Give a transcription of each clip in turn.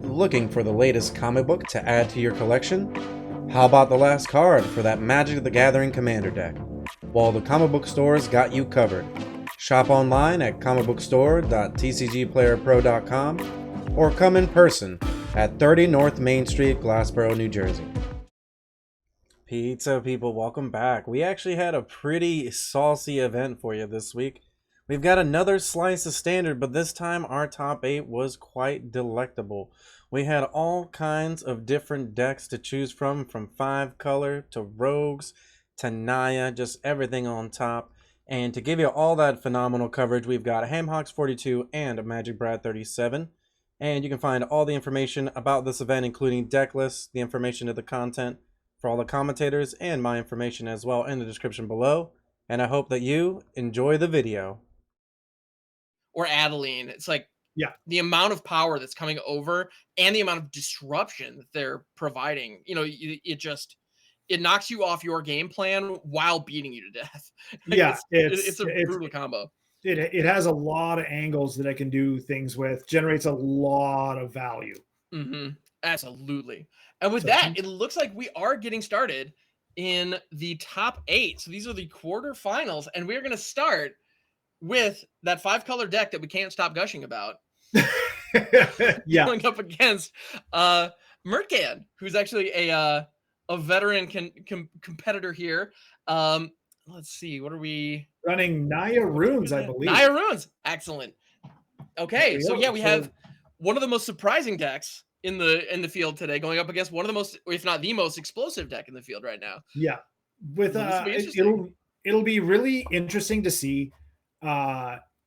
Looking for the latest comic book to add to your collection? How about the last card for that Magic the Gathering Commander deck? Well, the comic book store's got you covered. Shop online at comicbookstore.tcgplayerpro.com or come in person at 30 North Main Street, Glassboro, New Jersey. Pizza people, welcome back. We actually had a pretty saucy event for you this week. We've got another slice of standard, but this time our top 8 was quite delectable. We had all kinds of different decks to choose from 5 color to rogues to Naya, just everything on top. And to give you all that phenomenal coverage, we've got HamHock42 and MagicBrad37. And you can find all the information about this event, including deck lists, the information of the content for all the commentators, and my information as well in the description below. And I hope that you enjoy the video. Or Adeline. It's like Yeah. the amount of power that's coming over and the amount of disruption that they're providing. You know, it knocks you off your game plan while beating you to death. Like, Yeah, it's a brutal combo. It has a lot of angles that it can do things with, generates a lot of value. Absolutely. And with that, it looks like we are getting started in the top 8. So these are the quarterfinals, and we're going to start with that 5-color deck that we can't stop gushing about. Yeah. Going up against Mertcan, who's actually a veteran competitor here. Let's see, what are we running? Naya Runes, I believe. Naya Runes. Excellent. Okay, so yeah, we have one of the most surprising decks in the field today, going up against one of the most, if not the most explosive deck in the field right now. Yeah. With it'll be really interesting to see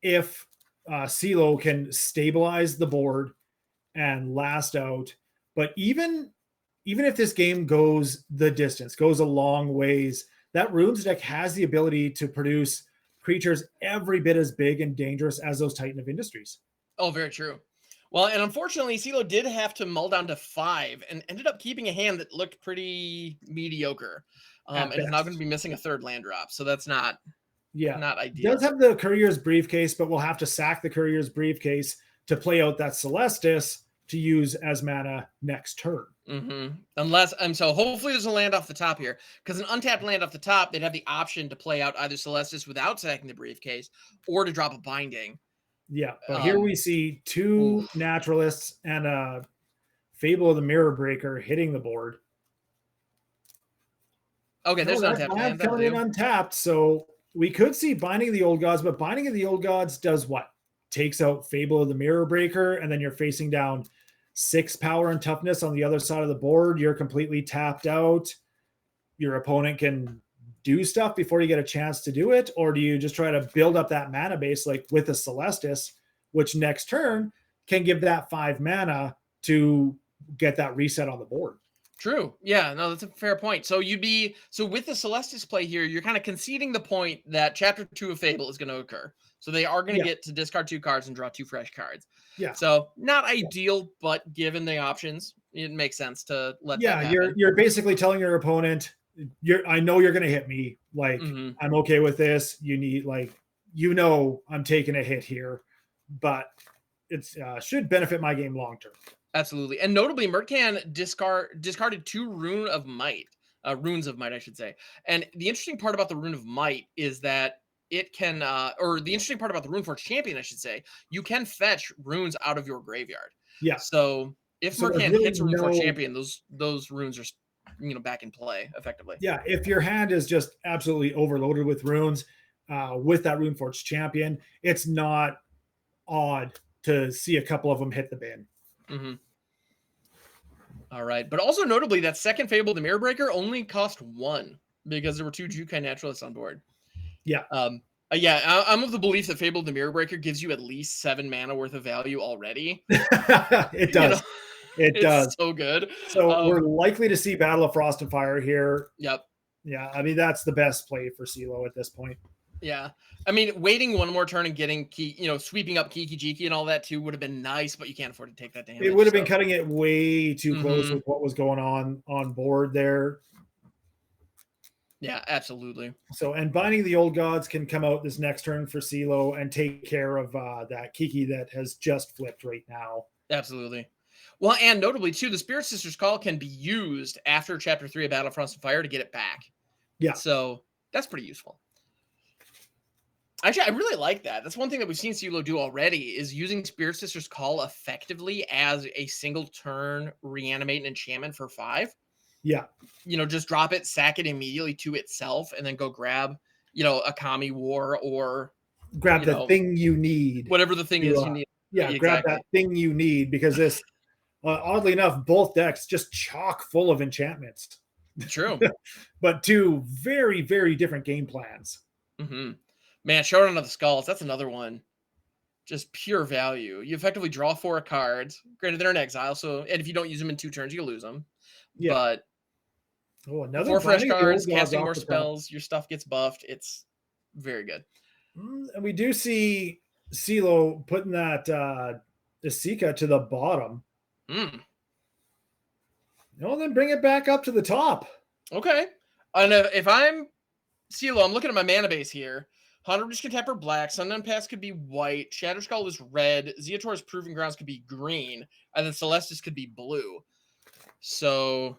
if CeeLo can stabilize the board and last out. But even if this game goes the distance, goes a long ways, that Runes deck has the ability to produce creatures every bit as big and dangerous as those Titan of Industries. Oh, very true. Well, and unfortunately, CeeLo did have to mull down to 5 and ended up keeping a hand that looked pretty mediocre. And is now going to be missing a 3rd land drop. So that's not ideal. Does have the Courier's Briefcase, but we'll have to sack the Courier's Briefcase to play out that Celestis to use as mana next turn. Unless, and so hopefully there's a land off the top here, because an untapped land off the top, they'd have the option to play out either Celestis without sacking the Briefcase or to drop a Binding. Yeah, but here we see 2 Naturalists and a Fable of the Mirror Breaker hitting the board. Okay, there's an untapped land coming in untapped, so we could see Binding of the Old Gods, but Binding of the Old Gods does what? Takes out Fable of the Mirror Breaker, and then you're facing down 6 power and toughness on the other side of the board. You're completely tapped out. Your opponent can do stuff before you get a chance to do it, or do you just try to build up that mana base like with a Celestis, which next turn can give that 5 mana to get that reset on the board? True. Yeah, no, that's a fair point. So with the Celestis play here, you're kind of conceding the point that Chapter 2 of Fable is going to occur. So they are going to get to discard 2 cards and draw 2 fresh cards. Yeah. So not ideal, but given the options, it makes sense to let that happen. You're basically telling your opponent, I know you're going to hit me. Like, I'm okay with this. You need, like, I'm taking a hit here, but it's should benefit my game long term. Absolutely. And notably, Mertcan discarded 2 runes of might, I should say. And the interesting part about the Rune of Might is that it can, or the interesting part about the Runeforge Champion, I should say, you can fetch runes out of your graveyard. Yeah. So if Mertcan hits a Runeforge Champion, those runes are, back in play effectively. Yeah. If your hand is just absolutely overloaded with runes, with that Runeforge Champion, it's not odd to see a couple of them hit the bin. All right. But also notably, that second Fable, the Mirror Breaker, only cost 1 because there were 2 Jukai Naturalists on board. Yeah. I'm of the belief that Fable the Mirror Breaker gives you at least 7 mana worth of value already. It does. It does. So good. So we're likely to see Battle of Frost and Fire here. Yep. Yeah. I mean, that's the best play for CeeLo at this point. Yeah. I mean, waiting one more turn and getting sweeping up Kiki Jiki and all that too would have been nice, but you can't afford to take that damage. It would have been cutting it way too close with what was going on board there. Yeah, absolutely. So, and Binding the Old Gods can come out this next turn for CeeLo and take care of that Kiki that has just flipped right now. Absolutely. Well, and notably too, the Spirit Sister's Call can be used after Chapter 3 of Battle of Frost and Fire to get it back. Yeah. So that's pretty useful. Actually, I really like that. That's one thing that we've seen CeeLo do already is using Spirit Sister's Call effectively as a single turn reanimate an enchantment for 5. Yeah. Just drop it, sack it immediately to itself, and then go grab, a Kami War or grab the thing you need. Whatever the thing is you need. Yeah, exactly. Grab that thing you need because this, oddly enough, both decks just chock full of enchantments. True. But two very, very different game plans. Mm-hmm. Man, Showdown of the Skulls, that's another one. Just pure value. You effectively draw 4 cards. Granted, they're in exile, and if you don't use them in 2 turns, you lose them. Yeah. But another 4 fresh cards, casting more spells, your stuff gets buffed. It's very good. And we do see CeeLo putting that Isika to the bottom. Then bring it back up to the top. Okay. And if I'm CeeLo, I'm looking at my mana base here. 100 Rich Contemporary black, Sundown Pass could be white, Shatter Skull is red, Zeator's Proving Grounds could be green, and then Celestis could be blue. So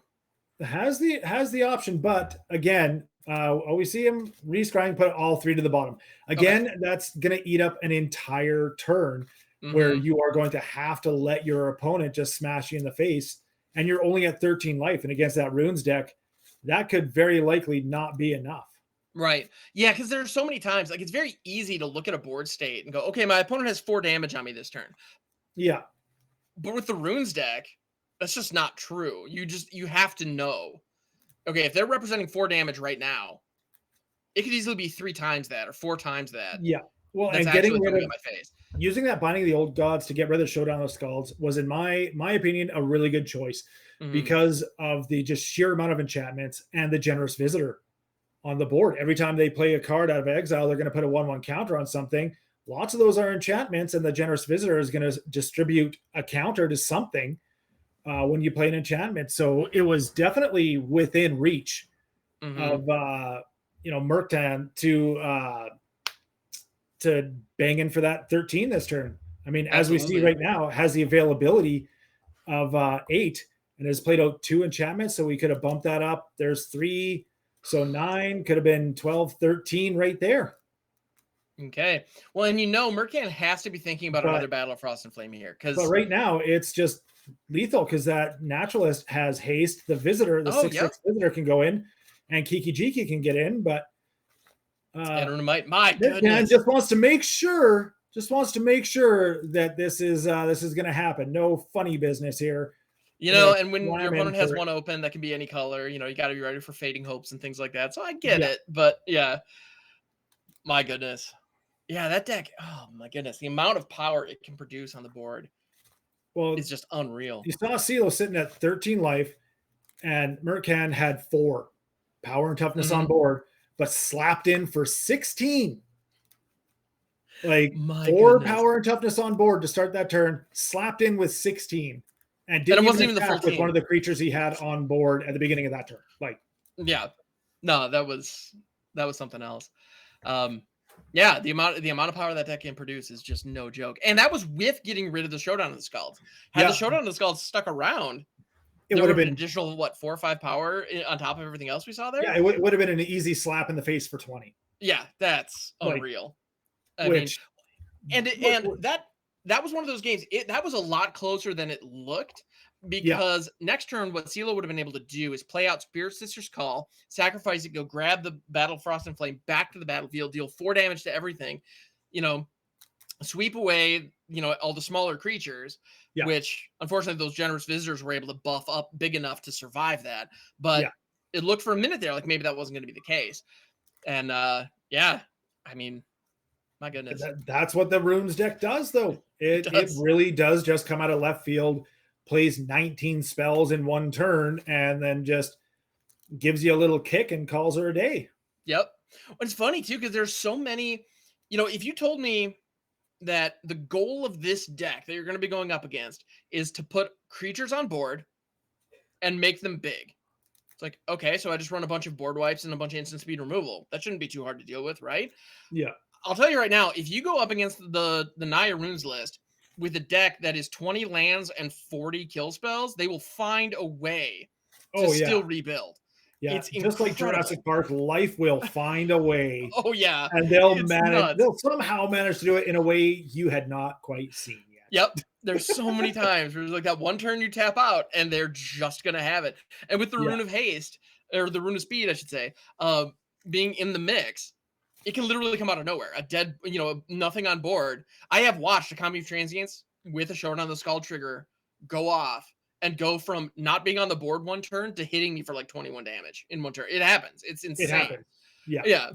has the option, but again, we see him rescrying, put all 3 to the bottom. Again, that's gonna eat up an entire turn where you are going to have to let your opponent just smash you in the face, and you're only at 13 life. And against that runes deck, that could very likely not be enough. Right. Yeah, because there's so many times, like it's very easy to look at a board state and go, okay, my opponent has 4 damage on me this turn. Yeah. But with the runes deck, that's just not true. You have to know. Okay, if they're representing 4 damage right now, it could easily be 3 times that or 4 times that. Yeah. Well, that's and getting rid of my face. Using that Binding of the Old Gods to get rid of the Showdown of Skulls was, in my opinion, a really good choice because of the just sheer amount of enchantments and the Generous Visitor on the board. Every time they play a card out of exile, they're going to put a 1/1 counter on something. Lots of those are enchantments, and the Generous Visitor is going to distribute a counter to something when you play an enchantment. So it was definitely within reach of Mertcan to bang in for that 13 this turn. I mean, as we see right now, it has the availability of 8 and has played out 2 enchantments, so we could have bumped that up. There's 3, so 9, could have been 12, 13 right there. Okay. Well, and Mertcan has to be thinking about another Battle of Frost and Flame here. But right now, it's just lethal because that Naturalist has haste. The Visitor, the 6/6 Visitor can go in, and Kiki Jiki can get in, but my goodness, just wants to make sure that this is going to happen. No funny business here. And when your opponent has 1 open, that can be any color. You got to be ready for Fading Hopes and things like that. So I get it, but yeah, my goodness, yeah, that deck. Oh my goodness, the amount of power it can produce on the board, it's just unreal. You saw CeeLo sitting at 13 life, and Mertcan had 4 power and toughness on board, but slapped in for 16. Like 4 power and toughness on board to start that turn, slapped in with 16. And it wasn't even the full with one of the creatures he had on board at the beginning of that turn. Yeah, no, that was something else. Yeah, the amount of power that deck can produce is just no joke. And that was with getting rid of the Showdown of the Skulls. Had the Showdown of the Skulls stuck around, it would have been an additional 4 or 5 power on top of everything else we saw there. Yeah, it would have been an easy slap in the face for 20. Yeah, that's unreal. That was one of those games. That was a lot closer than it looked because next turn, what CeeLo would have been able to do is play out Spirit Sister's Call, sacrifice it, go grab the Battle of Frost and Flame back to the battlefield, deal 4 damage to everything, sweep away, all the smaller creatures, which unfortunately those Generous Visitors were able to buff up big enough to survive that. But it looked for a minute there like maybe that wasn't going to be the case. And I mean, my goodness. That's what the Runes deck does, though. It really does just come out of left field, plays 19 spells in 1 turn, and then just gives you a little kick and calls her a day. Yep. It's funny, too, because there's so many, if you told me that the goal of this deck that you're going to be going up against is to put creatures on board and make them big. It's like, okay, so I just run a bunch of board wipes and a bunch of instant speed removal. That shouldn't be too hard to deal with, right? Yeah. I'll tell you right now, if you go up against the Naya Runes list, with a deck that is 20 lands and 40 kill spells, they will find a way to still rebuild. Yeah, It's just like incredible. Jurassic Park, life will find a way. Oh yeah, and they'll it's manage. nuts. They'll somehow manage to do it in a way you had not quite seen yet. Yep. There's so many times where there's like that one turn you tap out and they're just gonna have it. And with the Rune of Haste, or the Rune of Speed, I should say, being in the mix, it can literally come out of nowhere. A dead, nothing on board. I have watched a Combi of Transients with a Showdown the Skull trigger go off and go from not being on the board one turn to hitting me for like 21 damage in one turn. It happens. It's insane. It happens. Yeah. Yeah.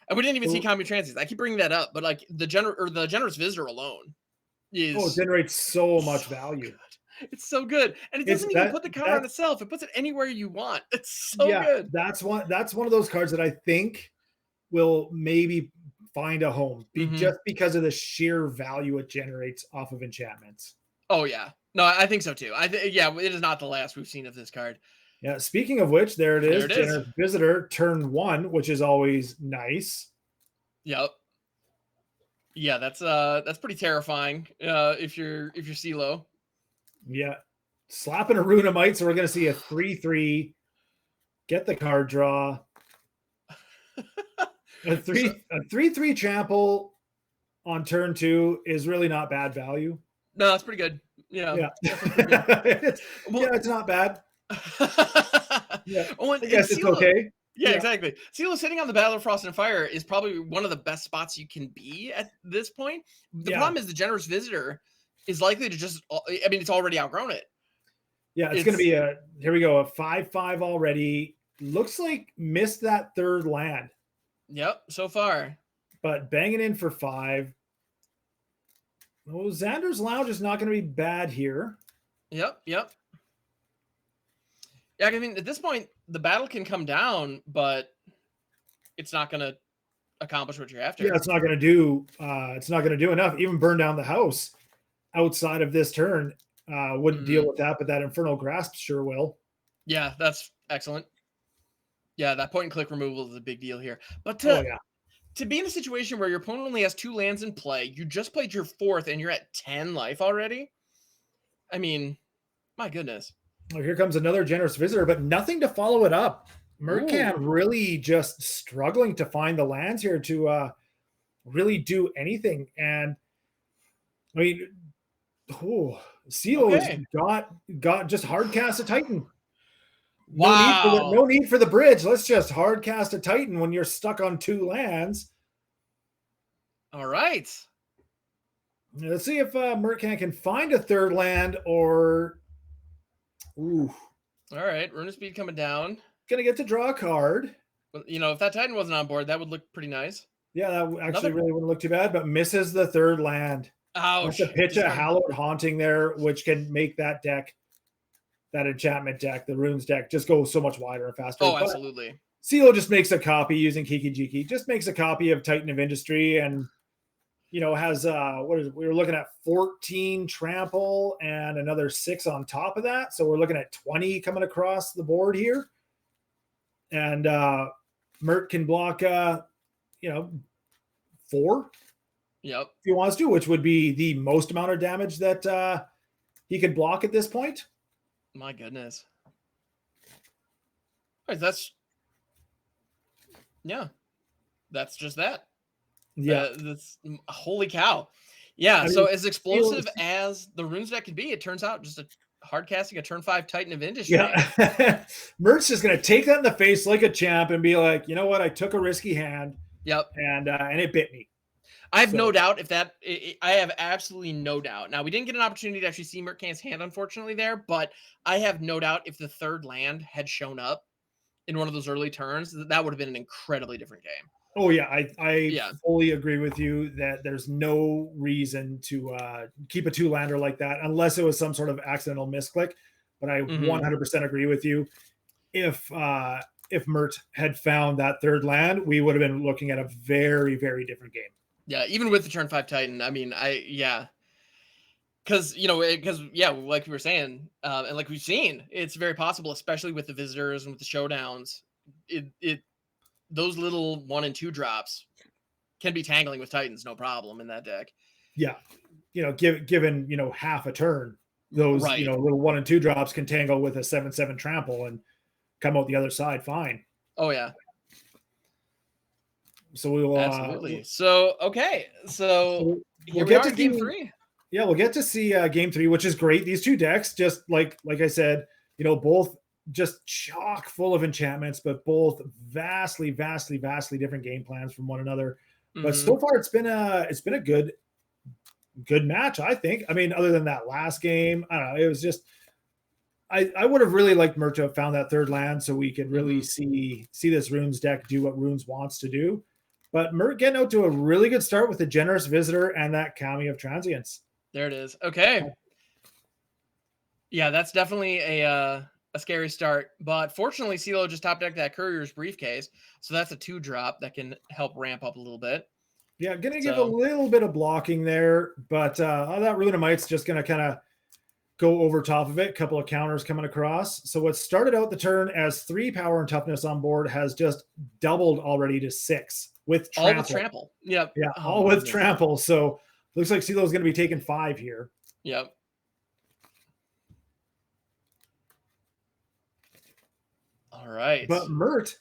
And we didn't even see Combi of Transients. I keep bringing that up, but like the Generous Visitor alone is it generates so much value. Good. It's so good. And it doesn't even put the counter on itself. It puts it anywhere you want. It's so good. That's one of those cards that I think will maybe find a home just because of the sheer value it generates off of enchantments. Oh yeah. No, I think so too. It is not the last we've seen of this card. Yeah. Speaking of which, there it is. Generous Visitor, turn 1, which is always nice. Yep. Yeah, that's pretty terrifying. If you're CeeLo. Yeah. Slapping a Rune of Might, so we're gonna see a 3/3. Get the card draw. A 3/3 trample on turn 2 is really not bad value. No, it's pretty good. Yeah. It's not bad. I guess it's okay. Yeah, exactly. CeeLo sitting on the Battle of Frost and Fire is probably one of the best spots you can be at this point. The problem is the Generous Visitor is likely to just, it's already outgrown it. Yeah, it's going to be here we go, a 5/5 already. Looks like missed that third land. Yep, so far. But banging in for 5. Oh, Xander's Lounge is not going to be bad here. Yep. Yeah, I mean, at this point, the battle can come down, but it's not going to accomplish what you're after. Yeah, it's not going to do. It's not going to do enough. Even burn down the house outside of this turn wouldn't deal with that, but that Infernal Grasp sure will. Yeah, that's excellent. Yeah, that point and click removal is a big deal here. But to be in a situation where your opponent only has 2 lands in play, you just played your 4th and you're at 10 life already. I mean, my goodness. Well, here comes another Generous Visitor, but nothing to follow it up. Mertcan really just struggling to find the lands here to really do anything. And I mean, CeeLo's got just hard cast a Titan. Wow. No need for the bridge. Let's just hard cast a Titan when you're stuck on 2 lands. All right. Let's see if Mertcan can find a 3rd land or. Ooh. All right. Rune of Speed coming down. Gonna get to draw a card. Well, if that Titan wasn't on board, that would look pretty nice. Yeah, that actually really wouldn't look too bad, but misses the 3rd land. Ouch. To pitch a Hallowed Haunting there, which can make that deck, that enchantment deck, the runes deck, just go so much wider and faster. Oh, absolutely. CeeLo just makes a copy using Kiki Jiki, just makes a copy of Titan of Industry and, has, we were looking at 14 trample and another 6 on top of that. So we're looking at 20 coming across the board here. And Mert can block, 4. Yep. If he wants to, which would be the most amount of damage that he could block at this point. My goodness. That's just that. Yeah. That's holy cow. Yeah. So as explosive as the runes deck could be, it turns out just a hard casting a turn 5 Titan of Industry. Yeah. Mert's just going to take that in the face like a champ and be like, you know what? I took a risky hand. Yep. And it bit me. I have no doubt I have absolutely no doubt. Now, we didn't get an opportunity to actually see Mertcan's hand, unfortunately, there, but I have no doubt if the 3rd land had shown up in one of those early turns, that would have been an incredibly different game. Oh, yeah. I fully agree with you that there's no reason to keep a 2-lander like that unless it was some sort of accidental misclick. But I 100% agree with you. If Mert had found that 3rd land, we would have been looking at a very, very different game. Yeah, even with the turn 5 Titan, I mean, because like we were saying, and like we've seen, it's very possible, especially with the visitors and with the showdowns, those little 1 and 2 drops can be tangling with Titans, no problem in that deck. Yeah. Given, half a turn, those, Right. little 1 and 2 drops can tangle with a 7/7 trample and come out the other side fine. Oh yeah. So we will Absolutely. So okay. So here we'll we get are to in game see 3. Yeah, we'll get to see game 3, which is great. These two decks, just like I said, both just chock full of enchantments, but both vastly, vastly, vastly different game plans from one another. But so far, it's been a good match, I think. I mean, other than that last game, I don't know. It was just I would have really liked Mert to have found that third land so we could really see this Runes deck do what Runes wants to do. But Mert getting out to a really good start with the Generous Visitor and that Kami of Transience. There it is. Okay. Yeah, that's definitely a scary start. But fortunately, CeeLo just top decked that Courier's Briefcase. So that's a 2-drop that can help ramp up a little bit. Yeah, going to give a little bit of blocking there. But that Rune of Might's just going to kind of go over top of it. A couple of counters coming across. So what started out the turn as 3 power and toughness on board has just doubled already to 6 with trample. All with trample. Yep. Yeah, all with trample. So looks like CeeLo's going to be taking 5 here. Yep. All right. But Mert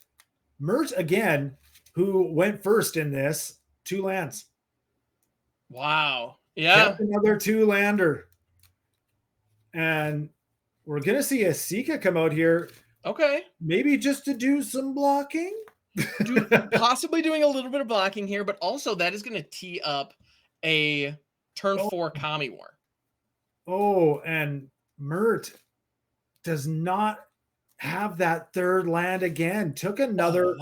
again, who went first in this, 2 lands. Wow. Yeah. Kept another 2-lander. And we're going to see a Sika come out here. Okay. Maybe just to do some blocking. Possibly doing a little bit of blocking here, but also that is going to tee up a turn 4 Kami War. Oh, and Mert does not have that third land again. Took another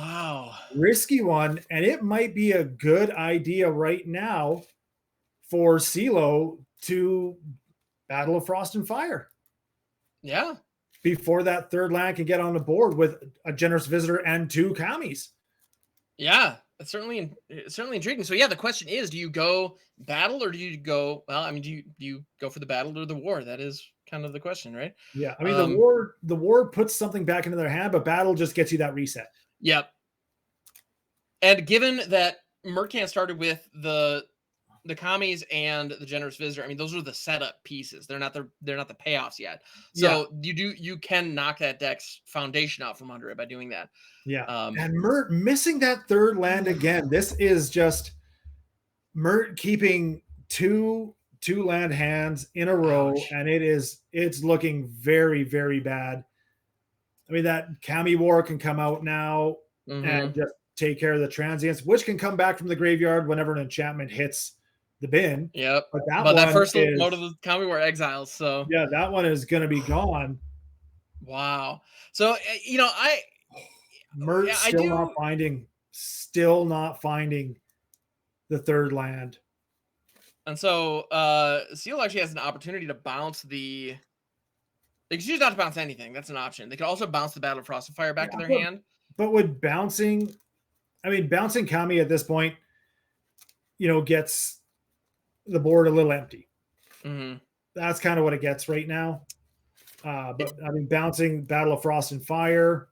risky one, and it might be a good idea right now for CeeLo to Battle of Frost and Fire. Yeah. Before that third land can get on the board with a Generous Visitor and 2 Kamis. Yeah, it's certainly intriguing. So yeah, the question is, do you go battle or do you go, well, I mean, do you go for the battle or the war? That is kind of the question, right? Yeah. I mean, the war puts something back into their hand, but battle just gets you that reset. Yep. And given that Mertcan started with the Kamis and the Generous Visitor, I mean, those are the setup pieces. They're not the payoffs yet. So you can knock that deck's foundation out from under it by doing that. Yeah. And Mert missing that third land again. This is just Mert keeping two land hands in a row, and it's looking very, very bad. I mean, that Kami War can come out now and just take care of the transients, which can come back from the graveyard whenever an enchantment hits the bin. Yep. But that first mode of the Kami War exiles. So yeah, that one is going to be gone. Wow. So Mert still not finding the third land. And so CeeLo actually has an opportunity to bounce they can choose not to bounce anything. That's an option. They could also bounce the Battle of Frost and Fire back to their hand. But with bouncing Kami at this point, gets the board a little empty. That's kind of what it gets right now. But I mean, bouncing Battle of Frost and Fire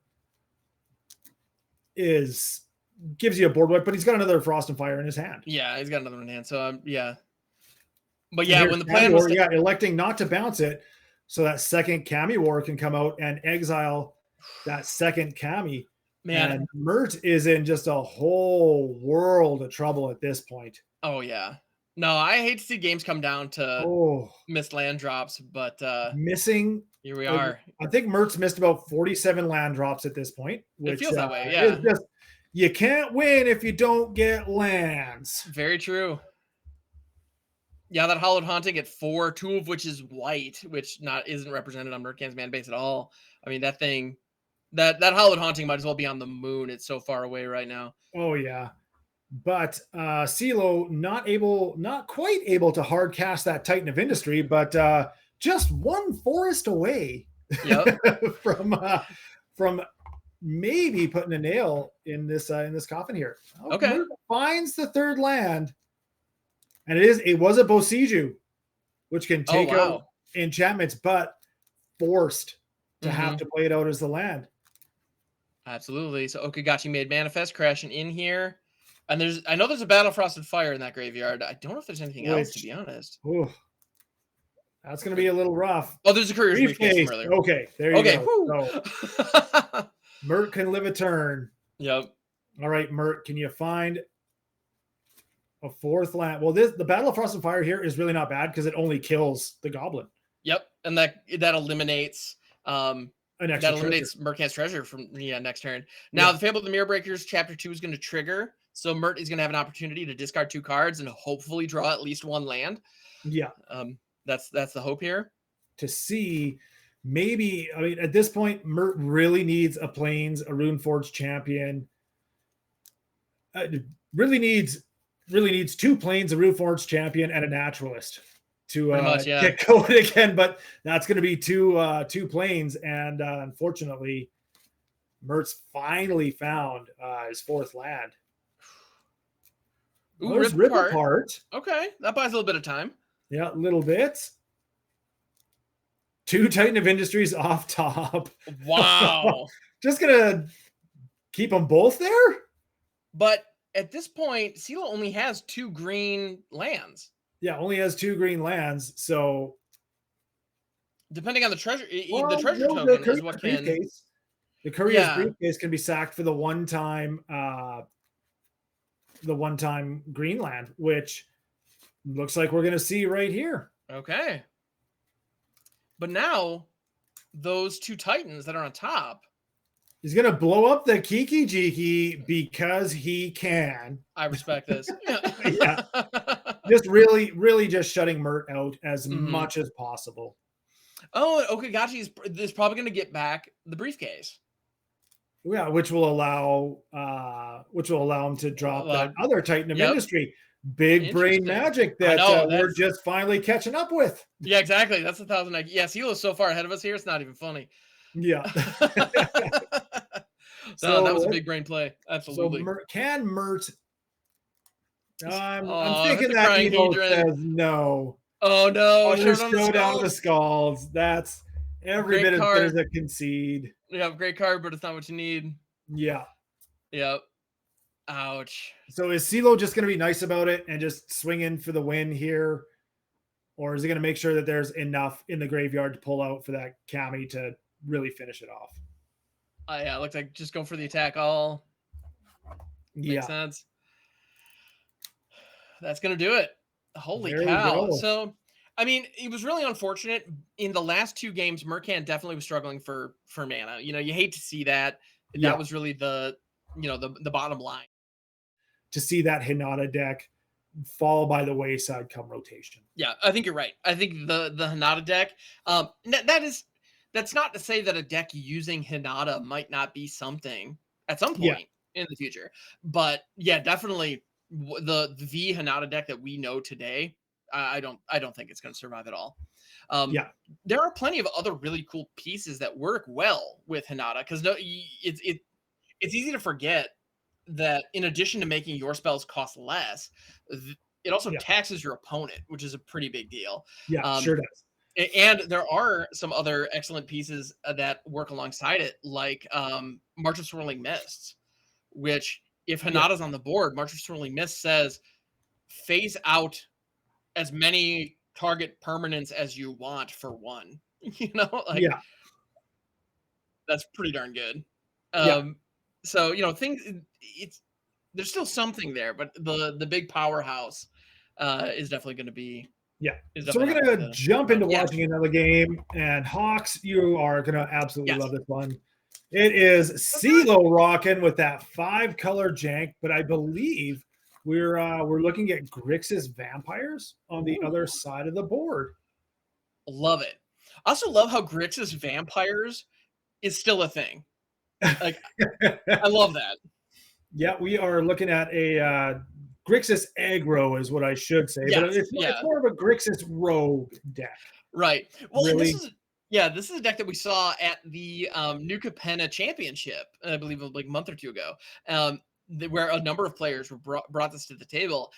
gives you a board wipe, but he's got another Frost and Fire in his hand. Yeah, he's got another one in hand. So yeah. But yeah, when the plan was electing not to bounce it, so that second Kami War can come out and exile that second Kami. Man, and Mert is in just a whole world of trouble at this point. Oh yeah. No, I hate to see games come down to missed land drops, but missing. Here we are. I think Mert's missed about 47 land drops at this point. Which, it feels that way, yeah. You can't win if you don't get lands. Very true. Yeah, that Hallowed Haunting at 4, 2 of which is white, which isn't represented on Mertcan's man base at all. I mean, that thing, that Hallowed Haunting might as well be on the moon. It's so far away right now. Oh yeah. But CeeLo not quite able to hard cast that Titan of Industry, but just 1 forest away from maybe putting a nail in this coffin here. Okay. Finds the third land, and it was a Bosiju, which can take out enchantments, but forced to have to play it out as the land. Absolutely. So Okagachi made Manifest crashing in here. And I know there's a Battle Frosted Fire in that graveyard. I don't know if there's anything else, to be honest. Ooh, that's going to be a little rough. Oh, there's a Courier's Briefcase from earlier. Okay, there you go. So, Mert can live a turn. Yep. All right, Mert, can you find a 4th land? Well, the Battle of Frost and Fire here is really not bad because it only kills the goblin. Yep, and that eliminates treasure. Mertcan's treasure from next turn. Now the Fable of the Mirror Breakers Chapter 2 is going to trigger, so Mert is going to have an opportunity to discard 2 cards and hopefully draw at least 1 land. Yeah. That's the hope here. To see maybe, I mean, at this point, Mert really needs a Plains, a Runeforge champion. Really needs 2 Plains, a Runeforge champion, and a Naturalist to get going again. But that's going to be two Plains, and unfortunately, Mert's finally found his 4th land. Ooh, Rip Apart. Okay, that buys a little bit of time. Yeah, a little bit. 2 Titan of Industries off top. Wow. Just gonna keep them both there? But at this point, CeeLo only has 2 green lands. Yeah, only has 2 green lands. So depending on the treasure, the treasure token is what can. The Courier's Briefcase can be sacked for the one-time green land, which looks like we're going to see right here. Okay. But now, those 2 Titans that are on top. He's going to blow up the Kiki Jiki because he can. I respect this. Yeah. Just really just shutting Mert out as much as possible. Oh, Okagachi is probably going to get back the briefcase. Yeah, which will allow him to drop that other Titan of Industry. Big brain magic that we're just finally catching up with. Yeah, exactly. That's 1,000. Yeah, CeeLo's so far ahead of us here. It's not even funny. Yeah. So that was a big brain play. Absolutely. So can Mert? I'm thinking that Evo says no. Oh no! Just go down the Scalds. That's every bit as good as a concede. Yeah, great card, but it's not what you need. Yeah. Yep. Ouch. So is CeeLo just going to be nice about it and just swing in for the win here? Or is he going to make sure that there's enough in the graveyard to pull out for that Kami to really finish it off? Yeah, it looks like just go for the attack all. Makes sense. That's going to do it. Holy cow. So, I mean, it was really unfortunate. In the last 2 games, Mertcan definitely was struggling for mana. You know, you hate to see that. That was really the bottom line. To see that Hinata deck fall by the wayside come rotation. Yeah, I think you're right. I think the Hinata deck, that's not to say that a deck using Hinata might not be something at some point in the future. But yeah, definitely the Hinata deck that we know today, I don't think it's going to survive at all. There are plenty of other really cool pieces that work well with Hinata because it's easy to forget that in addition to making your spells cost less, it also taxes your opponent, which is a pretty big deal. Yeah, sure does. And there are some other excellent pieces that work alongside it, like March of Swirling Mists, which if Hinata's on the board, March of Swirling Mists says phase out as many target permanents as you want for 1. You know, like that's pretty darn good. So, you know, there's still something there, but the big powerhouse is definitely going to be. Yeah. So we're going to jump into watching another game. And Hawks, you are going to absolutely love this one. It is CeeLo rocking with that 5-color jank, but I believe we're looking at Grixis Vampires on the other side of the board. Love it. I also love how Grixis Vampires is still a thing. Like, I love that. Yeah, we are looking at a Grixis aggro is what I should say. But it's more of a Grixis rogue deck. Right. Well, really? This is a deck that we saw at the New Capenna Championship, I believe like a month or 2 ago, where a number of players were brought this to the table,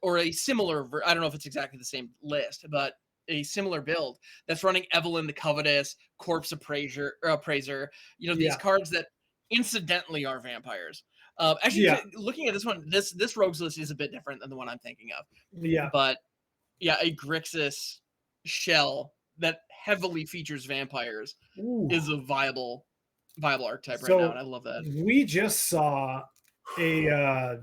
or a similar, I don't know if it's exactly the same list, but a similar build that's running Evelyn the Covetous, Corpse Appraiser, you know, these cards that incidentally are vampires. Actually, Yeah. looking at this one, this rogues list is a bit different than the one I'm thinking of. Yeah. But yeah, a Grixis shell that heavily features vampires Ooh. is a viable archetype right So now, and I love that. we just saw the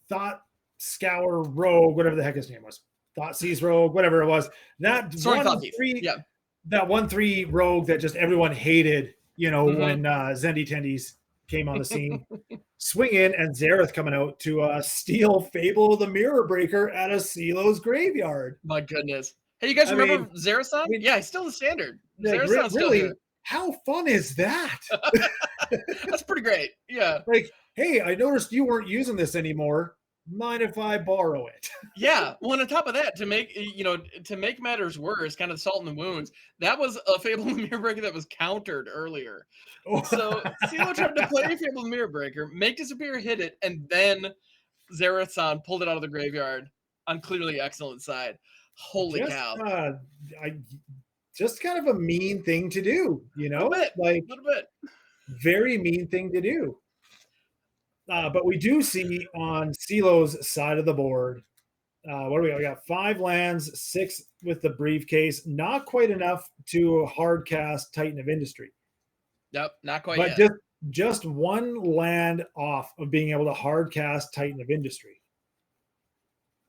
Thought Scour Rogue, whatever the heck his name was, Thought Seas Rogue, whatever it was. That Soaring Thought 1/3, yeah, that 1/3 rogue that just everyone hated, you know, Mhm. when Zendi Tendies came on the scene. Swing in and Zareth coming out to steal Fable of the Mirror Breaker at a Silo's graveyard. My goodness. Hey, you guys I remember mean- Zerasan? Yeah, he's still the standard. Like, Zerasan's still really, here. how fun is that? That's pretty great. Yeah. Like, hey, I noticed you weren't using this anymore. Mind if I borrow it? Yeah. Well, and on top of that, to make matters worse, kind of salt in the wounds, that was a Fable of the Mirror Breaker that was countered earlier. So Silo tried to play Fable of the Mirror Breaker, make disappear, hit it, and then Zerasan pulled it out of the graveyard on clearly excellent side. Holy cow. Just kind of a mean thing to do, you know? A little bit. Very mean thing to do. But we do see on Silo's side of the board, what do we got? We got 5 lands, 6 with the briefcase. Not quite enough to hard cast Titan of Industry. Yep, not quite but yet. Just 1 land off of being able to hard cast Titan of Industry.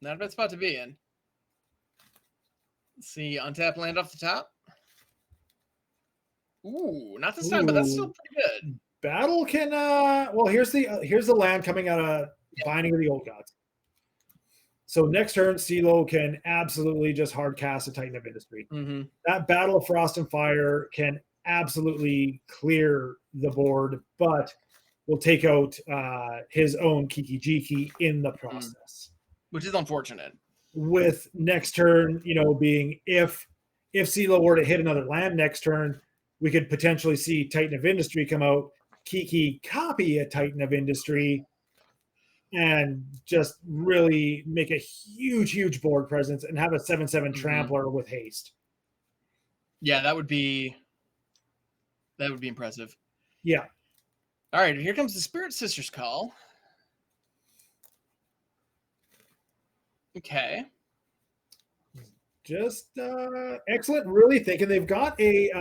Not a bad spot to be in. Let's see, untap land off the top. Ooh, not this time, but that's still pretty good. Battle can well, here's the land coming out of Binding of the Old Gods. So next turn, Silo can absolutely just hard cast a Titan of Industry. Mm-hmm. That Battle of Frost and Fire can absolutely clear the board, but will take out his own Kiki Jiki in the process. Which is unfortunate. With next turn, being if Silo were to hit another land next turn, we could potentially see Titan of Industry come out, Kiki copy a Titan of Industry, and just really make a huge board presence and have a 7/7 trampler with haste. Yeah, that would be impressive. Yeah. All right, here comes the Spirit Sisters call. Okay. Just excellent. Really thinking they've got a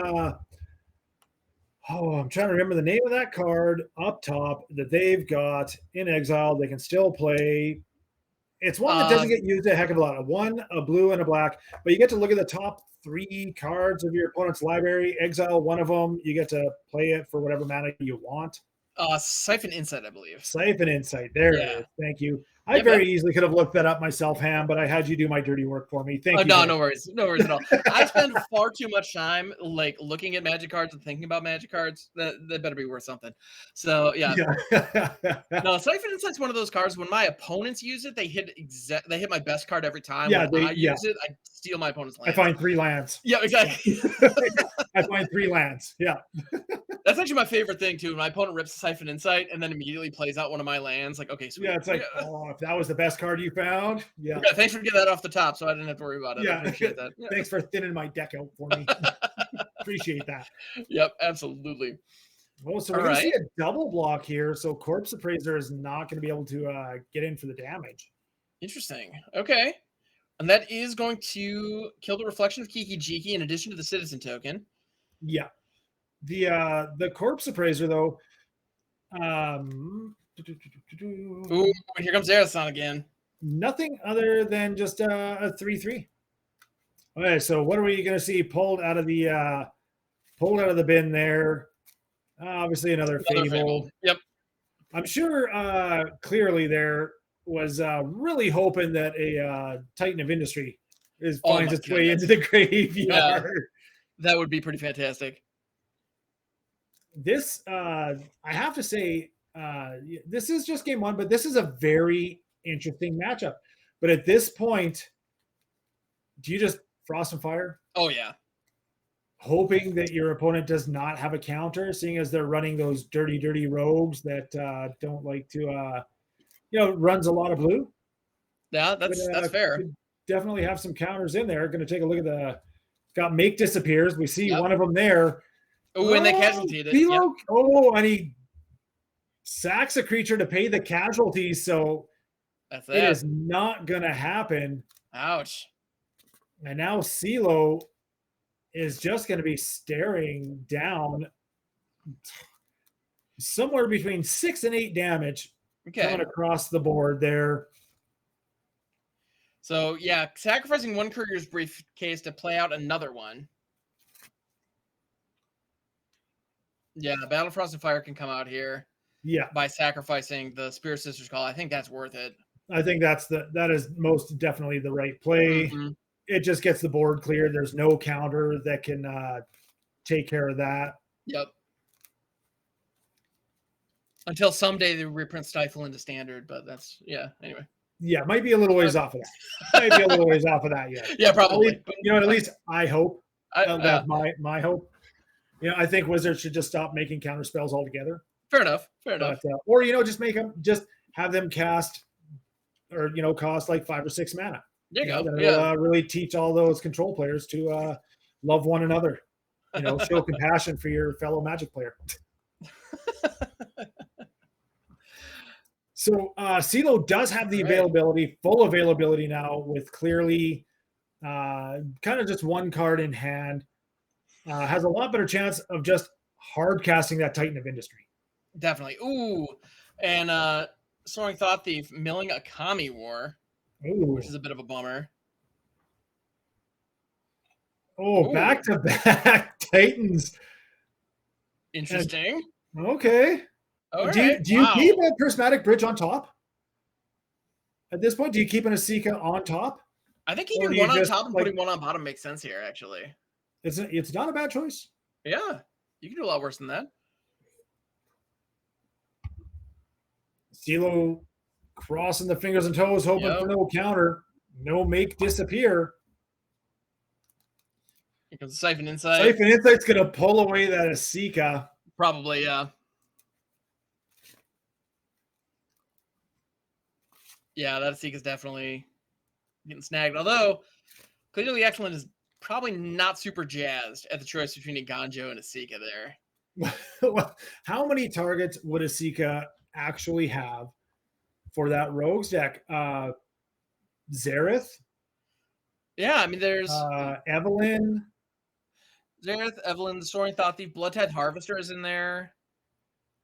I'm trying to remember the name of that card up top that they've got in exile. They can still play. It's one that doesn't get used a heck of a lot. A blue, and a black. But you get to look at the top 3 cards of your opponent's library. Exile one of them. You get to play it for whatever mana you want. Siphon Insight, I believe. Siphon Insight. There it is. Thank you. I very easily could have looked that up myself, Ham, but I had you do my dirty work for me. Thank you. No worries. No worries at all. I spend far too much time looking at Magic cards and thinking about Magic cards. That better be worth something. So yeah. No, Siphon Insight's one of those cards. When my opponents use it, they hit my best card every time. Yeah, when I use it, I steal my opponent's land. I find 3 lands. Yeah, exactly. I find 3 lands. Yeah. That's actually my favorite thing too. My opponent rips Siphon Insight and then immediately plays out one of my lands. Like, okay, sweet. Yeah, it's like, if that was the best card you found. Yeah. Thanks for getting that off the top, so I didn't have to worry about it. Yeah. I appreciate that. Yeah. Thanks for thinning my deck out for me. Appreciate that. Yep, absolutely. Well, so we're going to see a double block here. So Corpse Appraiser is not going to be able to get in for the damage. Interesting. Okay. And that is going to kill the reflection of Kiki Jiki in addition to the Citizen token. Yeah. The Corpse Appraiser, though. Ooh, here comes Zerasan again. Nothing other than just a 3/3. Okay, so what are we going to see pulled out of the bin there? Obviously, another Fable. Yep. I'm sure clearly there was really hoping that a Titan of Industry finds its way into the graveyard. Yeah, that would be pretty fantastic. This, I have to say, this is just game 1, but this is a very interesting matchup. But at this point, do you just Frost and Fire? Oh, yeah. Hoping that your opponent does not have a counter, seeing as they're running those dirty rogues that don't like to, runs a lot of blue. Yeah, that's fair. Definitely have some counters in there. Going to take a look at got Make Disappears. We see one of them there. Oh, and they casualtied it. Yep. Oh, and he sacks a creature to pay the casualties, so That's it that. is not going to happen. Ouch. And now CeeLo is just going to be staring down somewhere between 6 and 8 damage coming across the board there. So, yeah, sacrificing one courier's briefcase to play out another one. Yeah, Battle Frost and Fire can come out here. Yeah. By sacrificing the Spirit Sisters Call. I think that's worth it. I think that is most definitely the right play. Mm-hmm. It just gets the board cleared. There's no counter that can take care of that. Yep. Until someday they reprint Stifle into Standard, but that's, yeah, anyway. Yeah, might be a little ways off of that. Might be a little ways off of that yet. Yeah, probably. At least, at least I hope. That's my hope. I think Wizards should just stop making counter spells altogether. Fair enough. Or just have them cast or cost like 5 or 6 mana. There you go. Really teach all those control players to love one another. Show compassion for your fellow Magic player. So CeeLo does have the availability, full availability now, with clearly kind of just one card in hand. Has a lot better chance of just hard casting that Titan of Industry. Definitely. Ooh. And Soaring Thought Thief milling a Kami War, which is a bit of a bummer. Oh, back-to-back Titans. Interesting. Okay. Do you keep a Prismatic Bridge on top? At this point, do you keep an Asika on top? I think keeping one on top and putting one on bottom makes sense here, actually. It's not a bad choice. Yeah. You can do a lot worse than that. CeeLo crossing the fingers and toes, hoping for no counter. No make disappear. Here comes Siphon Insight. Siphon Insight's going to pull away that Asika. Probably, yeah. Yeah, that Asika's definitely getting snagged. Although, clearly Excellent is probably not super jazzed at the choice between a Ganjo and Asika there. Well, how many targets would Asika actually have for that Rogues deck? Zareth? Yeah, I mean, there's Evelyn. Zareth, Evelyn, the Soaring Thought Thief, Bloodtithe Harvester is in there.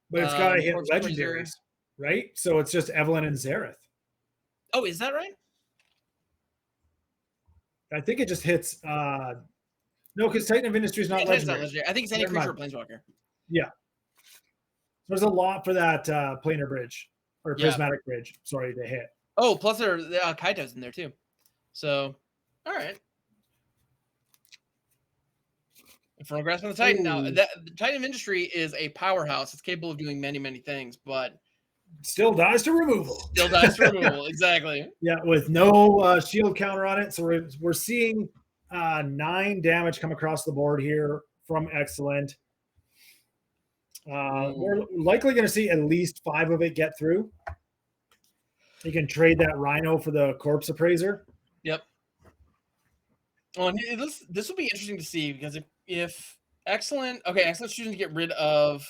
But it's got to hit legendaries, right? So it's just Evelyn and Zareth. Oh, is that right? I think it just hits. No, because Titan of Industry is not legendary. I think it's any creature or planeswalker. Yeah. There's a lot for that planar bridge or prismatic bridge. Sorry, to hit. Oh, plus there are Kaito's in there too. So, all right. Infernal Grasp on the Titan. Now, the Titan of Industry is a powerhouse. It's capable of doing many, many things, but still dies to removal. Still dies to removal, exactly. Yeah, with no shield counter on it. So we're seeing 9 damage come across the board here from Excellent. We're likely going to see at least 5 of it get through. You can trade that Rhino for the Corpse Appraiser. Yep. Well, and this will be interesting to see because if Excellent's choosing to get rid of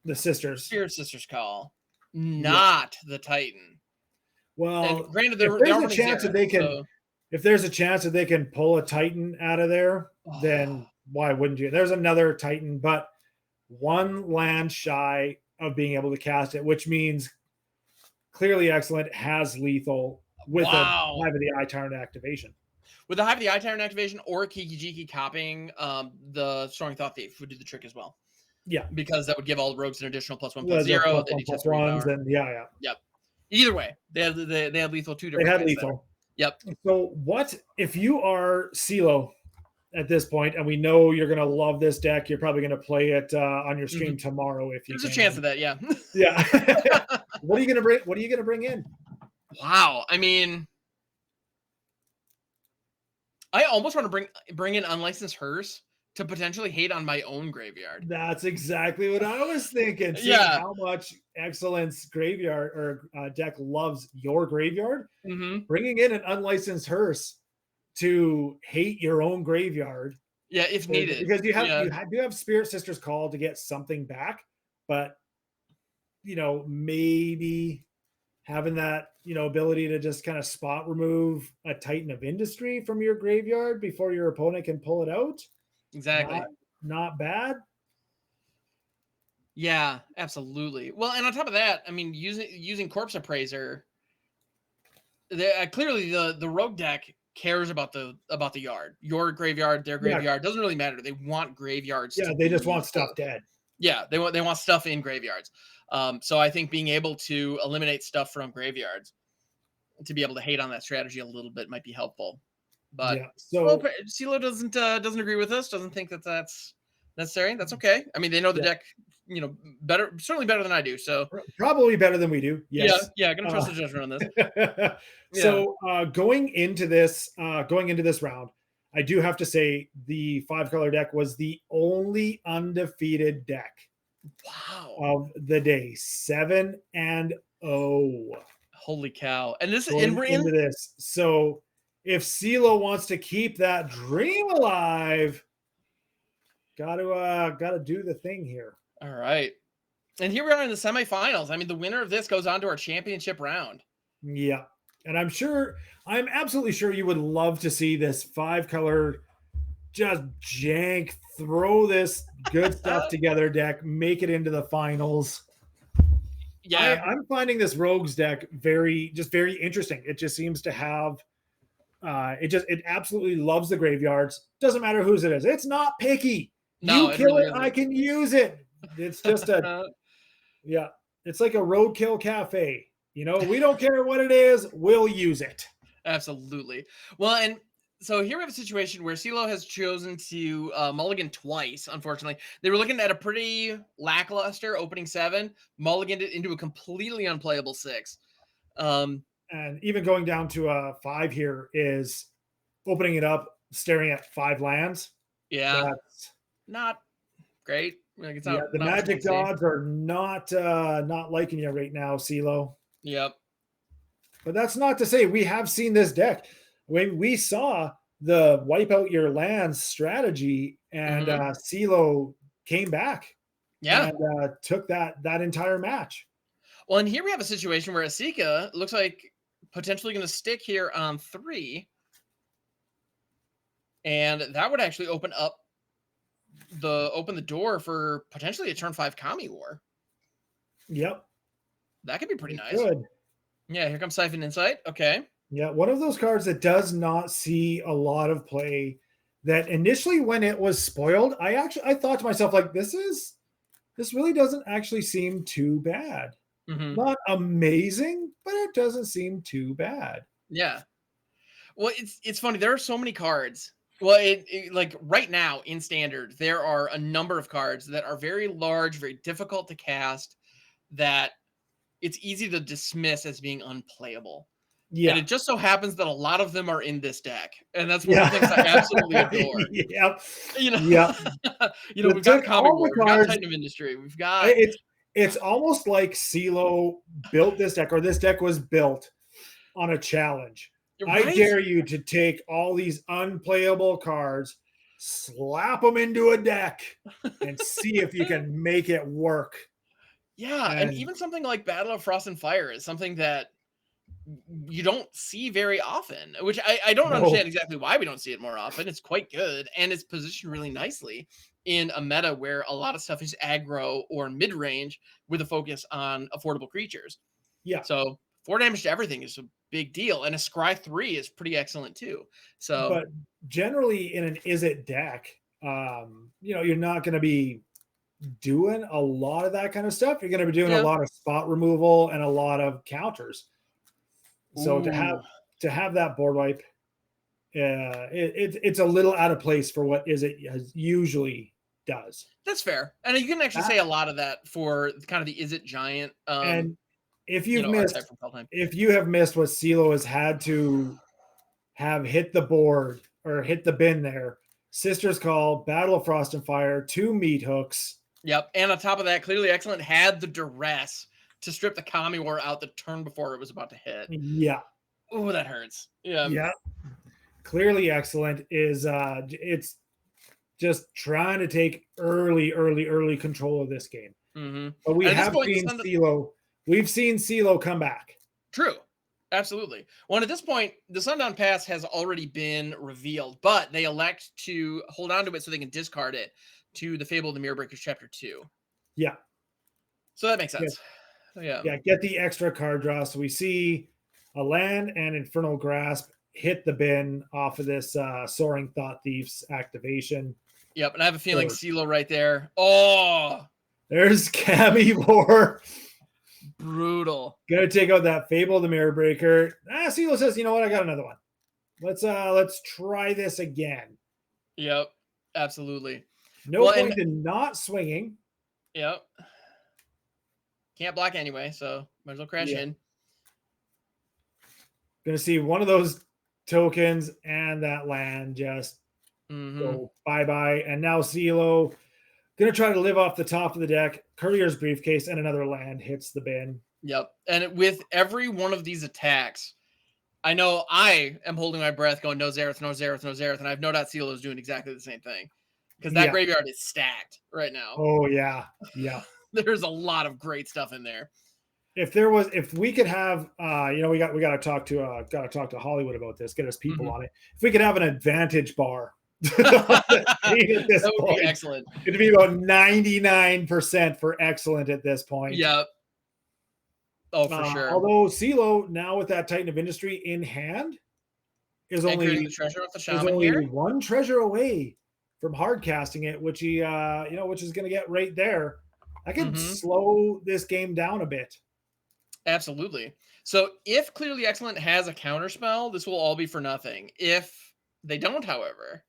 the Sisters. Spirit Sisters Call. Not the Titan. Well, and granted, if there's a chance that they can, if there's a chance that they can pull a Titan out of there, then why wouldn't you? There's another Titan, but 1 land shy of being able to cast it, which means clearly Excellent has lethal with a Hive of the Eye Tyrant activation. With the Hive of the Eye Tyrant activation or Kiki Jiki copying the Soaring Thought Thief would do the trick as well. Yeah, because that would give all the rogues an additional +1/+0. And Yep. Either way, they had lethal 2 different. They had lethal. Yep. So what if you are CeeLo at this point, and we know you're going to love this deck? You're probably going to play it on your stream tomorrow if you. There's a chance of that, yeah. Yeah. What are you going to bring? What are you going to bring in? Wow, I mean, I almost want to bring in Unlicensed Hearse to potentially hate on my own graveyard. That's exactly what I was thinking. Yeah. How much Excellence graveyard or deck loves your graveyard. Bringing in an Unlicensed Hearse to hate your own graveyard. Yeah, if needed. Because you do have Spirit Sisters Call to get something back, but maybe having that, ability to just kind of spot remove a Titan of Industry from your graveyard before your opponent can pull it out. Exactly. Not bad. Yeah, absolutely. Well, and on top of that, I mean, using Corpse Appraiser, clearly the rogue deck cares about the yard, your graveyard, their graveyard. Doesn't really matter. They want graveyards. Yeah, they just want stuff dead. Yeah, they want stuff in graveyards. So I think being able to eliminate stuff from graveyards to be able to hate on that strategy a little bit might be helpful. But yeah, so CeeLo doesn't agree with us. Doesn't think that that's necessary. That's okay. I mean, they know the deck, better, certainly better than I do. So probably better than we do. Yes. Yeah. Gonna trust the judgment on this. So going into this round, I do have to say the 5-color deck was the only undefeated deck. Wow. Of the day. 7-0. Holy cow! And we're into this. So if CeeLo wants to keep that dream alive, gotta do the thing here. All right. And here we are in the semifinals. I mean, the winner of this goes on to our championship round. Yeah. And I'm absolutely sure you would love to see this 5-color just jank, throw this good stuff together deck, make it into the finals. Yeah. I'm finding this Rogues deck very interesting. It just seems to have it absolutely loves the graveyards. Doesn't matter whose it is. It's not picky. No, you kill it, I can use it. It's just it's like a roadkill cafe. We don't care what it is, we'll use it. Absolutely. Well, and so here we have a situation where CeeLo has chosen to mulligan twice, unfortunately. They were looking at a pretty lackluster opening 7, mulliganed it into a completely unplayable 6. And even going down to a 5 here is opening it up, staring at 5 lands. Yeah. That's not great. Like, it's not, the magic gods are not liking you right now, CeeLo. Yep. But that's not to say we have seen this deck. When we saw the wipe out your lands strategy, and CeeLo came back, and took that entire match. Well, and here we have a situation where Asika looks like potentially going to stick here on 3, and that would actually open the door for potentially a turn 5 Kami War. Yep, that could be pretty nice. Good. Yeah, here comes Siphon Insight. Okay. Yeah, one of those cards that does not see a lot of play. That initially, when it was spoiled, I thought to myself, like, this really doesn't actually seem too bad. Not amazing, but it doesn't seem too bad. Yeah. Well, it's funny. There are so many cards. Well, like right now in Standard, there are a number of cards that are very large, very difficult to cast, that it's easy to dismiss as being unplayable. Yeah. And it just so happens that a lot of them are in this deck. And that's one of the things I absolutely adore. Yep. We've got Comic War, we've got Titan of Industry, we've got... It's almost like CeeLo built this deck, or this deck was built on a challenge. Right? I dare you to take all these unplayable cards, slap them into a deck, and see if you can make it work. Yeah, and even something like Battle of Frost and Fire is something that you don't see very often, which I don't understand exactly why we don't see it more often. It's quite good, and it's positioned really nicely in a meta where a lot of stuff is aggro or mid-range with a focus on affordable creatures. Yeah. So 4 damage to everything is a big deal, and a Scry 3 is pretty excellent too. So, but generally in an Is It deck, you're not going to be doing a lot of that kind of stuff. You're going to be doing a lot of spot removal and a lot of counters. So to have that board wipe, it's a little out of place for what Is It usually does. That's fair, and you can actually say a lot of that for kind of the Is It giant. And if you've if you have missed what CeeLo has had to have hit the board or hit the bin there, Sister's Call, Battle of Frost and Fire, 2 meat hooks. Yep, and on top of that, Clearly Excellent had the duress to strip the Kami War out the turn before it was about to hit. Yeah. Oh, that hurts. Yeah. Yeah. Clearly Excellent is it's just trying to take early control of this game. But we And at this have point, seen CeeLo. We've seen CeeLo come back. True. Absolutely. Well, at this point, the Sundown Pass has already been revealed, but they elect to hold on to it so they can discard it to the Fable of the Mirror Breakers Chapter 2. Yeah. So that makes sense. Yeah. Yeah, get the extra card draw. So we see a land and Infernal Grasp hit the bin off of this Soaring Thought Thief's activation. Yep, and I have a feeling CeeLo right there. Oh! There's Camivore. Brutal. Gonna take out that Fable of the Mirror Breaker. CeeLo says, you know what? I got another one. Let's try this again. Yep, absolutely. No point in not swinging. Yep. Can't block anyway, so might as well crash in. Gonna see one of those tokens and that land just go bye-bye. And now CeeLo gonna try to live off the top of the deck. Courier's Briefcase and another land hits the bin. Yep. And with every one of these attacks, I know I am holding my breath going, no Zareth, no Zareth, no Zareth. And I have no doubt CeeLo is doing exactly the same thing. Because that graveyard is stacked right now. Oh, yeah. Yeah. There's a lot of great stuff in there. If we could have, we got to talk to Hollywood about this, get us people on it. If we could have an advantage bar at this that would point, be excellent. It'd be about 99% for excellent at this point. Yep. Oh, for sure. Although CeeLo now with that Titan of Industry in hand is only the treasure of the shaman here. One treasure away from hard casting it, which he which is going to get right there. I can slow this game down a bit. Absolutely. So if Clearly Excellent has a counterspell, this will all be for nothing. If they don't, however,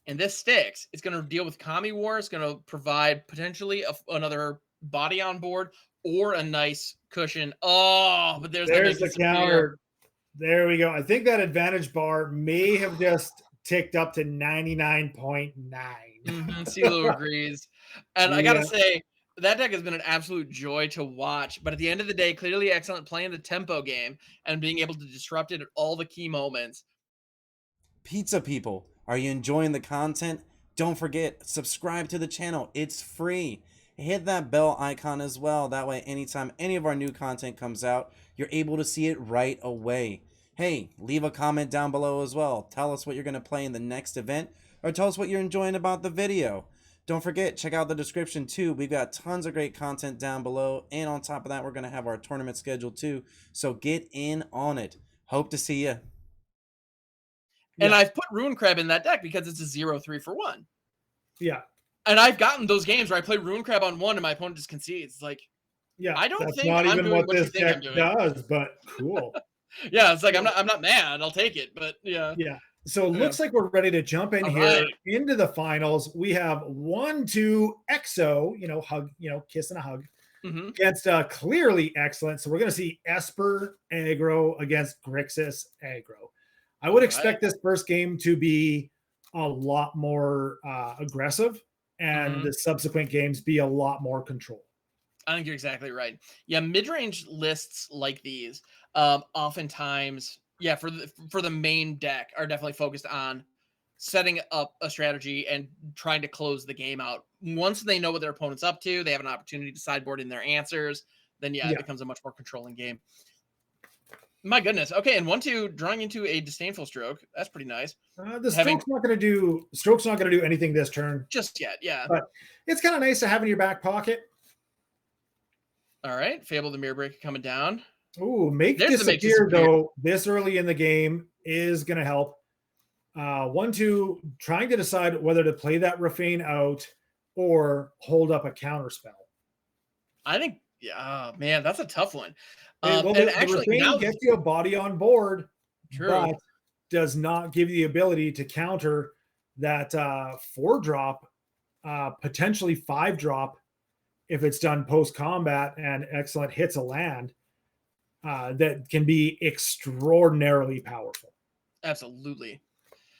and this sticks, it's going to deal with Camivore. It's going to provide potentially another body on board or a nice cushion. Oh, but there's the counter. There we go. I think that advantage bar may have just ticked up to 99.9. CeeLo agrees. And I got to say, that deck has been an absolute joy to watch. But at the end of the day, Clearly Excellent playing the tempo game and being able to disrupt it at all the key moments. Pizza people, are you enjoying the content? Don't forget, subscribe to the channel. It's free. Hit that bell icon as well. That way, anytime any of our new content comes out, you're able to see it right away. Hey, leave a comment down below as well. Tell us what you're going to play in the next event, or tell us what you're enjoying about the video. Don't forget, check out the description too. We've got tons of great content down below. And on top of that, we're going to have our tournament schedule too. So get in on it. Hope to see you. And I've put Ruin Crab in that deck because it's a 0-3 for 1. Yeah. And I've gotten those games where I play Ruin Crab on 1 and my opponent just concedes. Like, I don't think not I'm even doing what this you think deck I'm doing. does, but cool. Yeah, it's like I'm not mad. I'll take it, but yeah. Yeah. So it looks like we're ready to jump in here into the finals. We have OneTwoXO, hug, kiss and a hug against Clearly Excellent. So we're going to see Esper aggro against Grixis aggro. I would expect this first game to be a lot more aggressive and the subsequent games be a lot more controlled. I think you're exactly right. Yeah, mid-range lists like these oftentimes, for the main deck are definitely focused on setting up a strategy and trying to close the game out. Once they know what their opponent's up to, they have an opportunity to sideboard in their answers, then it becomes a much more controlling game. My goodness. Okay, and 1-2 drawing into a disdainful stroke. That's pretty nice. Stroke's not going to do anything this turn just yet. Yeah, but it's kind of nice to have in your back pocket. All right, Fable the Mirror Breaker coming down. Ooh, make disappear though this early in the game is going to help. 1-2 trying to decide whether to play that Refrain out or hold up a counter spell. I think, man, that's a tough one. And actually, now gets you a body on board, but does not give you the ability to counter that 4-drop, potentially 5-drop if it's done post-combat and Excellent hits a land. That can be extraordinarily powerful. Absolutely.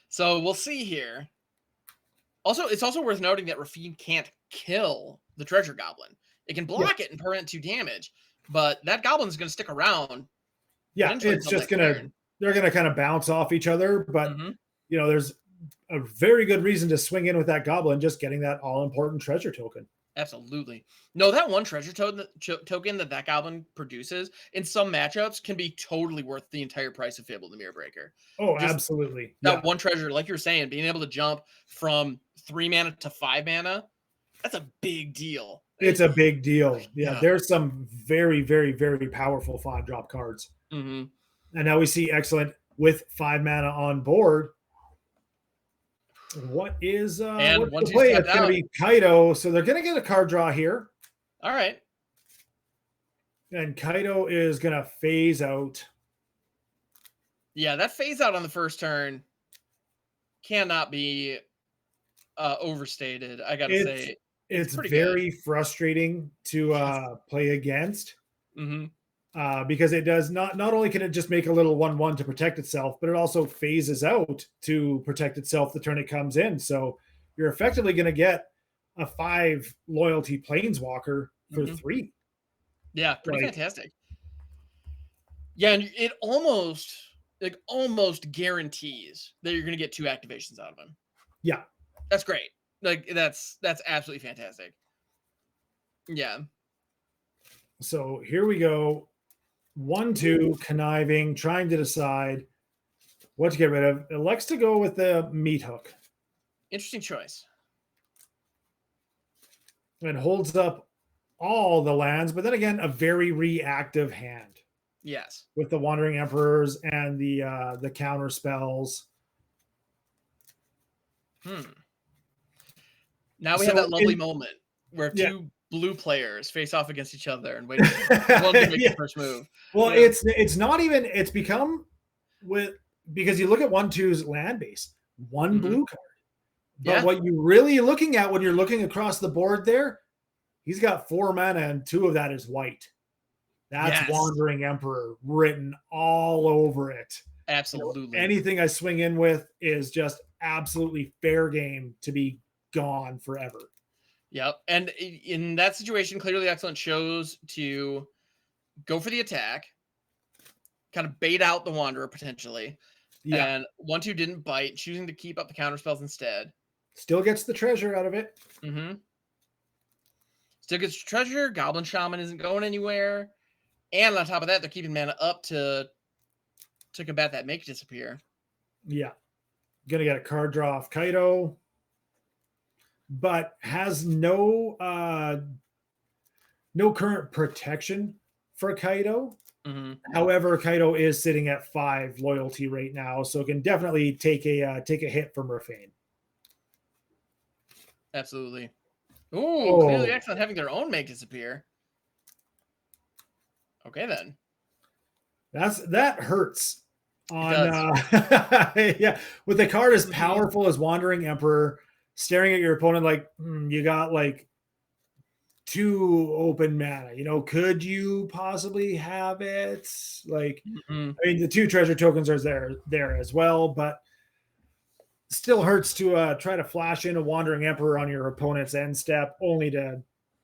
So we'll see here. Also, it's also worth noting that Rafine can't kill the Treasure Goblin. It can block it and prevent 2 damage, but that goblin is going to stick around. Yeah, it's just they're going to kind of bounce off each other, but there's a very good reason to swing in with that goblin, just getting that all-important treasure token. Absolutely. No, that one treasure token that goblin produces in some matchups can be totally worth the entire price of Fable the Mirror Breaker. Oh, Just absolutely. that Yeah. one treasure, like you're saying, being able to jump from 3 mana to 5 mana, that's a big deal. It's a big deal. Yeah, Yeah. there's some very, very, very powerful 5-drop cards. Mm-hmm. And now we see Excellent with 5 mana on board. What is And what's once the he's play? tapped It's going to out. be Kaido. So they're going to get a card draw here. All right. And Kaido is going to phase out. Yeah, that phase out on the first turn cannot be overstated. I got to say. It's pretty very frustrating to play against. Mm-hmm. Because it does not only can it just make a little 1/1 to protect itself, but it also phases out to protect itself the turn it comes in. So you're effectively going to get a 5 loyalty planeswalker for 3. Yeah, pretty fantastic. Yeah, and it almost guarantees that you're going to get 2 activations out of him. Yeah, that's great. Like that's absolutely fantastic. Yeah. So here we go. 1/2 conniving, trying to decide what to get rid of. It likes to go with the meat hook. Interesting choice. It holds up all the lands, but then again, a very reactive hand. Yes. With the Wandering Emperors and the counter spells. Now we have that lovely moment where 2 blue players face off against each other and wait for one to make the first move. Well, it's not even, it's become because you look at 1/2's land base, 1 blue card. But what you're really looking at when you're looking across the board there, he's got 4 mana and 2 of that is white. That's Wandering Emperor written all over it. Absolutely. Anything I swing in with is just absolutely fair game to be gone forever. Yep. And in that situation, clearly Excellent chose to go for the attack, kind of bait out the Wanderer potentially. Yeah. And 1/2 didn't bite, choosing to keep up the counter spells instead. Still gets the treasure out of it. Mm-hmm. Still gets treasure. Goblin Shaman isn't going anywhere. And on top of that, they're keeping mana up to combat that Make Disappear. Yeah. Gonna get a card draw off Kaido. But has no current protection for Kaido. Mm-hmm. However, Kaido is sitting at 5 loyalty right now, so can definitely take a hit from Mertcan. Absolutely. Ooh, clearly Excellent having their own Make Disappear. Okay, then. That hurts. Yeah, with the card as powerful as Wandering Emperor, staring at your opponent like you got like 2 open mana. Could you possibly have it? Like, I mean, the 2 treasure tokens are there as well, but still hurts to try to flash in a Wandering Emperor on your opponent's end step, only to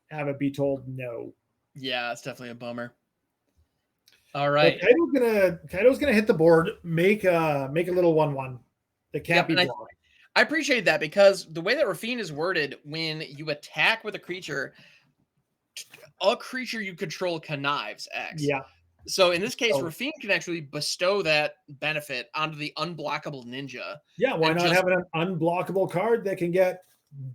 have it be told no. Yeah, it's definitely a bummer. All right, Kaido's gonna hit the board, make a little 1/1 that can't be blocked. I appreciate that because the way that Rafine is worded, when you attack with a creature you control connives X. Yeah. So in this case, Rafine can actually bestow that benefit onto the unblockable ninja. Yeah, why not have an unblockable card that can get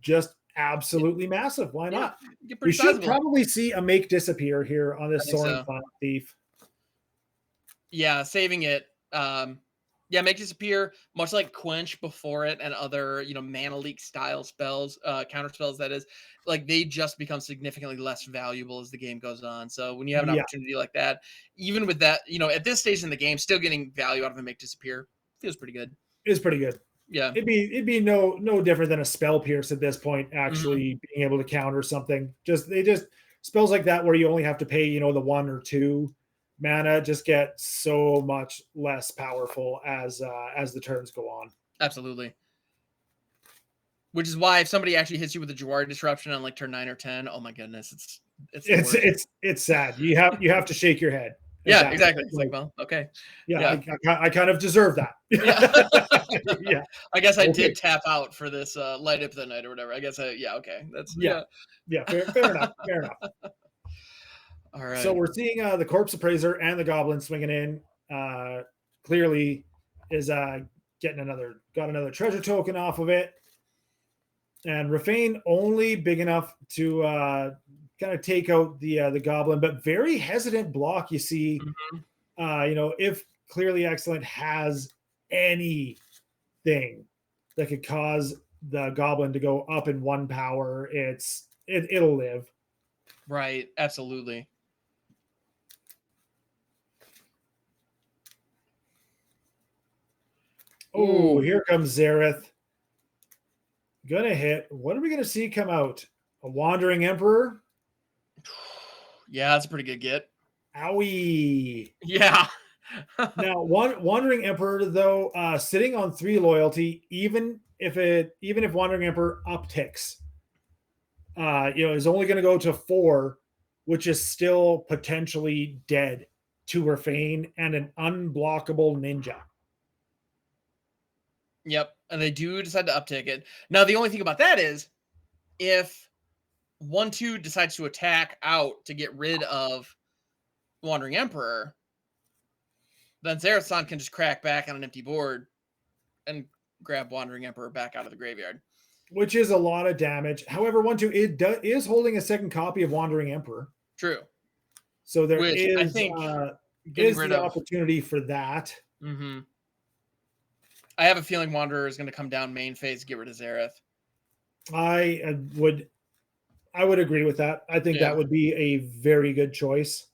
just absolutely massive? Why not? We should probably see a Make Disappear here on this Soaring Final Thief. Yeah, saving it. Make Disappear, much like Quench before it and other, mana leak style spells, counter spells, that is, like, they just become significantly less valuable as the game goes on. So when you have an opportunity like that, even with that, at this stage in the game, still getting value out of a Make Disappear feels pretty good. It's pretty good. Yeah. It'd be no different than a Spell Pierce at this point, actually being able to counter something. They just spells like that where you only have to pay, the 1 or 2 mana just get so much less powerful as the turns go on. Absolutely. Which is why if somebody actually hits you with a Jawari Disruption on like turn 9 or 10, oh my goodness, it's sad. You have to shake your head. Yeah, exactly. It's like, well, okay. Yeah, I kind of deserve that. Yeah. Yeah. I guess I Okay. did tap out for this light up the night or whatever. I guess okay. That's Yeah. Fair enough. Fair enough. All right. So we're seeing the Corpse Appraiser and the Goblin swinging in. Clearly is got another treasure token off of it. And Rafane only big enough to kind of take out the Goblin, but very hesitant block. You see, if Clearly Excellent has anything that could cause the Goblin to go up in 1 power, it'll live. Right. Absolutely. Oh, here comes Zareth. Gonna hit. What are we gonna see come out? A Wandering Emperor? Yeah, that's a pretty good get. Owie. Yeah. Now, Wandering Emperor, though, sitting on 3 loyalty, even if Wandering Emperor upticks, is only going to go to 4, which is still potentially dead to Rafane and an unblockable ninja. Yep, and they do decide to uptick it. Now, the only thing about that is, if 1/2 decides to attack out to get rid of Wandering Emperor, then Zareth-san can just crack back on an empty board and grab Wandering Emperor back out of the graveyard. Which is a lot of damage. However, 1/2 is holding a second copy of Wandering Emperor. True. So there Which is, I think is the opportunity for that. Mm-hmm. I have a feeling Wanderer is going to come down main phase, get rid of Zareth. I would agree with that. I think that would be a very good choice.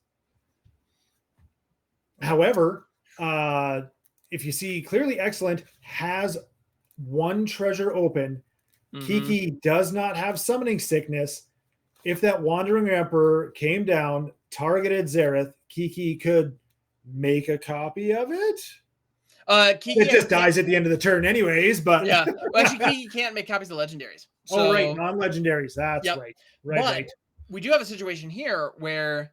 However, if you see Clearly Excellent has 1 treasure open, Kiki does not have Summoning Sickness. If that Wandering Emperor came down, targeted Zareth, Kiki could make a copy of it. Kiki it just dies at the end of the turn anyways, but yeah. Well, actually, Kiki can't make copies of legendaries. So, right, non-legendaries. That's right. Right. We do have a situation here where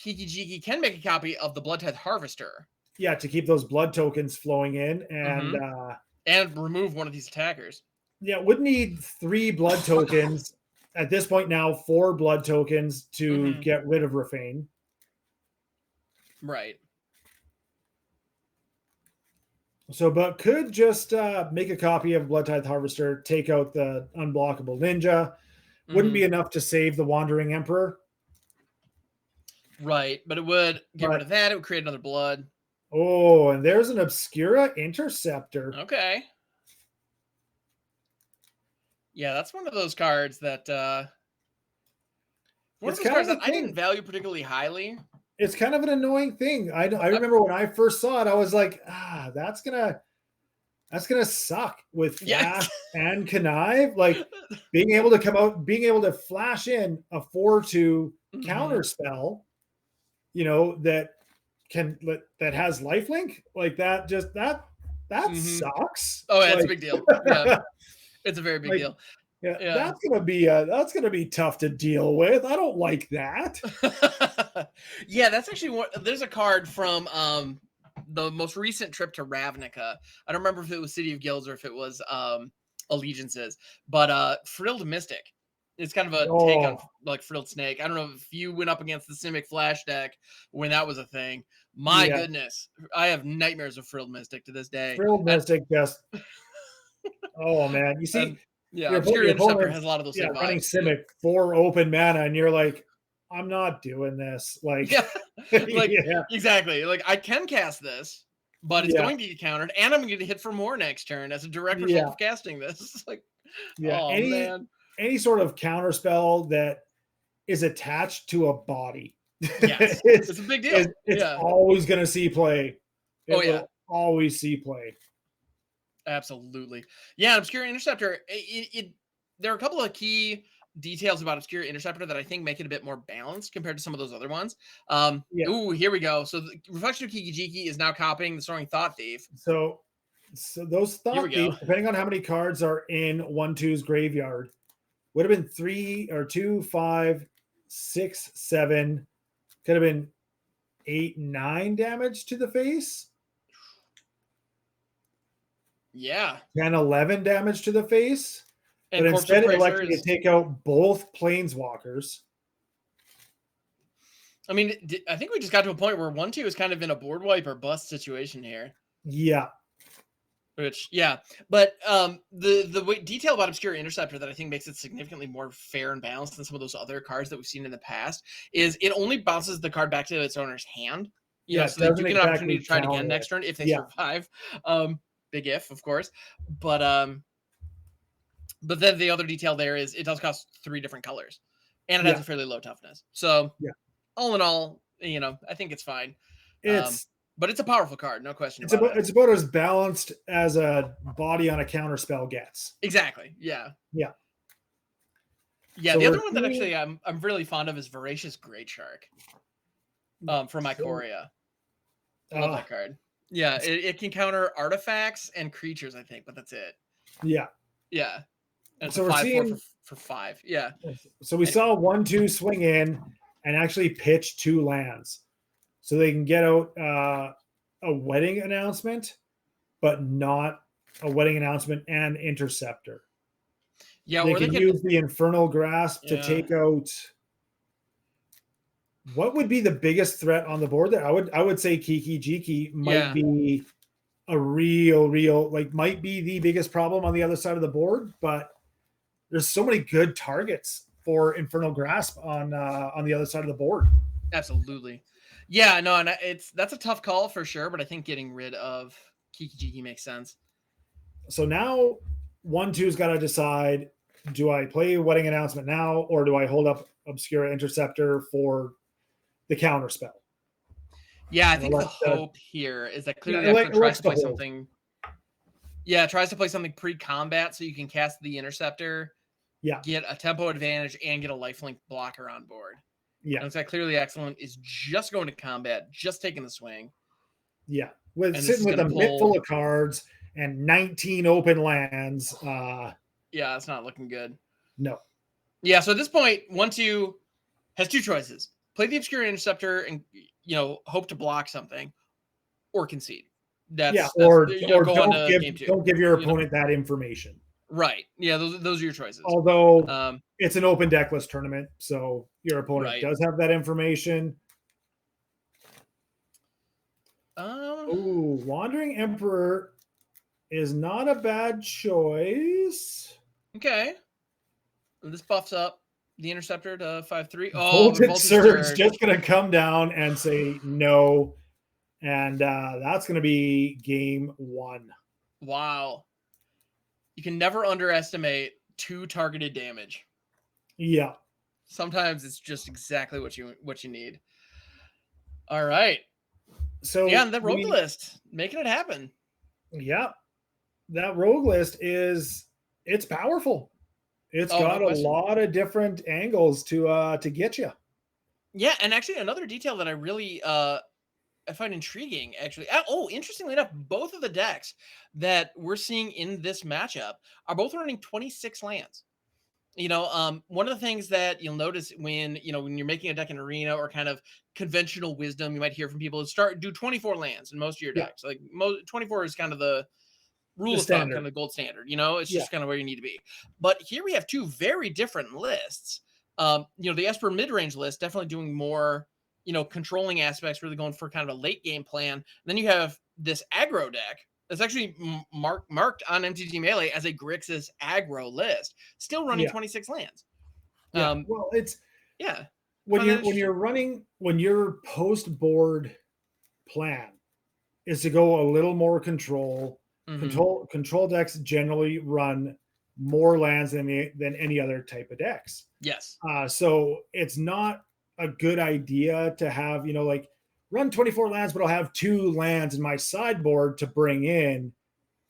Kiki Jiki can make a copy of the Blood Tithe Harvester. Yeah, to keep those blood tokens flowing in and remove one of these attackers. Yeah, would need 3 blood tokens. At this point now, 4 blood tokens to get rid of Rafane. Right. So, but could just make a copy of Blood Tithe Harvester, take out the unblockable ninja. Wouldn't be enough to save the Wandering Emperor. Right, but it would get rid of that. It would create another blood. Oh, and there's an Obscura Interceptor. Okay. Yeah, that's one of those cards that I didn't value particularly highly. It's kind of an annoying thing. I remember when I first saw it, I was like, that's gonna suck with Flash and Connive. Like being able to come out, being able to flash in a 4/2 counter spell, that has lifelink like that. Just that sucks. Oh, yeah, it's a big deal. Yeah. It's a very big deal. Yeah, that's gonna be tough to deal with. I don't like that. Yeah, that's actually there's a card from the most recent trip to Ravnica. I don't remember if it was City of Guilds or if it was Allegiances, but Frilled Mystic. It's kind of a take on like Frilled Snake. I don't know if you went up against the Simic Flash deck when that was a thing. My goodness, I have nightmares of Frilled Mystic to this day. Frilled Mystic just. Oh man, you see. Yeah, Obscure Interceptor has a lot of those same vibes. Running Simic 4 open mana, and you're like, I'm not doing this. Like, exactly. Like, I can cast this, but it's going to get countered, and I'm going to hit for more next turn as a direct result of casting this. Like, man. Any sort of counter spell that is attached to a body. Yes, it's a big deal. It's always going to see play. It will always see play. Absolutely. Yeah, Obscure Interceptor, there are a couple of key details about Obscure Interceptor that I think make it a bit more balanced compared to some of those other ones. Ooh, here we go. So the Reflection of Kiki Jiki is now copying the Soaring Thought Thief. So those Thought Thieves, depending on how many cards are in 1/2's graveyard, would have been 3 or 2, 5, 6, 7, could have been 8, 9 damage to the face. Yeah. 10, 11 damage to the face. And But Corpse instead it Appraiser elected to is, take out both planeswalkers. I mean, I think we just got to a point where 1-2 is kind of in a board wipe or bust situation here. Yeah. Which, yeah, but the detail about Obscure Interceptor that I think makes it significantly more fair and balanced than some of those other cards that we've seen in the past is it only bounces the card back to its owner's hand. You know, it so they do doesn't get an opportunity exactly to try it again counter next it. turn if they Yeah. survive. Big if, of course, but then the other detail there is it does cost 3 different colors, and it has a fairly low toughness. So, all in all, you know, I think it's fine. But it's a powerful card, no question about it. It's about as balanced as a body on a counter spell gets. Exactly. Yeah. Yeah. Yeah. So the other one that actually I'm really fond of is Voracious Great Shark. From Ikoria. I love that card. Yeah, it can counter artifacts and creatures, I think, but that's it. Yeah. Yeah. And so we're 5/4 for 5. Yeah. So we saw 1/2 swing in and actually pitch 2 lands. So they can get out a wedding announcement, but not a wedding announcement and interceptor. Yeah, they can use the Infernal Grasp to take out. What would be the biggest threat on the board there? I would say Kiki Jiki might be a real like might be the biggest problem on the other side of the board, but there's so many good targets for Infernal Grasp on the other side of the board. Absolutely. Yeah, no, and that's a tough call for sure, but I think getting rid of Kiki Jiki makes sense. So now 1/2's got to decide, do I play Wedding Announcement now, or do I hold up Obscura Interceptor for the counter spell? Yeah, I think the hope here is that clearly tries to play something. Yeah, it tries to play something pre-combat so you can cast the Interceptor, get a tempo advantage, and get a lifelink blocker on board. Yeah. And it's Clearly Excellent is just going to combat, just taking the swing. Yeah. Sitting with a mitt full of cards and 19 open lands. Yeah, it's not looking good. No. Yeah, so at this point, 1/2 has 2 choices. Play the Obscure Interceptor and, you know, hope to block something, or concede. Or don't give your opponent that information. Right. Yeah, those are your choices. Although it's an open deck list tournament, so your opponent does have that information. Wandering Emperor is not a bad choice. Okay. This buffs up the Interceptor to 5/3. Voltage Surge just going to come down and say no. And that's going to be game 1. Wow. You can never underestimate 2 targeted damage. Yeah. Sometimes it's just exactly what you need. All right. So and the rogue list, making it happen. Yeah. That rogue list it's powerful. It's got a lot of different angles to get you. Yeah, and actually another detail that I really I find intriguing, actually. Interestingly enough, both of the decks that we're seeing in this matchup are both running 26 lands. You know, one of the things that you'll notice when you're making a deck in Arena or kind of conventional wisdom, you might hear from people is do 24 lands in most of your decks. Like 24 is kind of the rule of thumb, kind of the gold standard. It's just kind of where you need to be. But here we have 2 very different lists. The Esper mid-range list definitely doing more, controlling aspects, really going for kind of a late game plan. And then you have this aggro deck that's actually marked on mtgmelee as a Grixis aggro list, still running 26 lands. Well, it's when your post board plan is to go a little more control. Mm-hmm. Control decks generally run more lands than any other type of decks. Yes. So it's not a good idea to have, run 24 lands, but I'll have 2 lands in my sideboard to bring in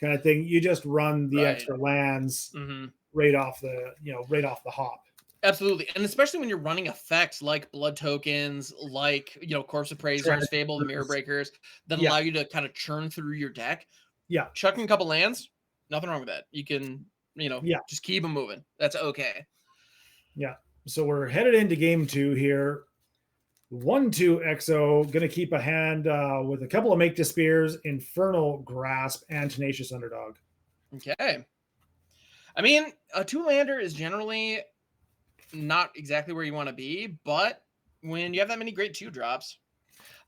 kind of thing. You just run the extra lands right off the hop. Absolutely. And especially when you're running effects like blood tokens, like, Corpse Appraisers, Fable, the Mirror Breakers, that allow you to kind of churn through your deck. Yeah. Chucking a couple lands, nothing wrong with that. You can, just keep them moving. That's okay. Yeah. So we're headed into game 2 here. OneTwoXO going to keep a hand with a couple of Make Despairs, Infernal Grasp, and Tenacious Underdog. Okay. I mean, a 2-lander is generally not exactly where you want to be, but when you have that many great 2-drops.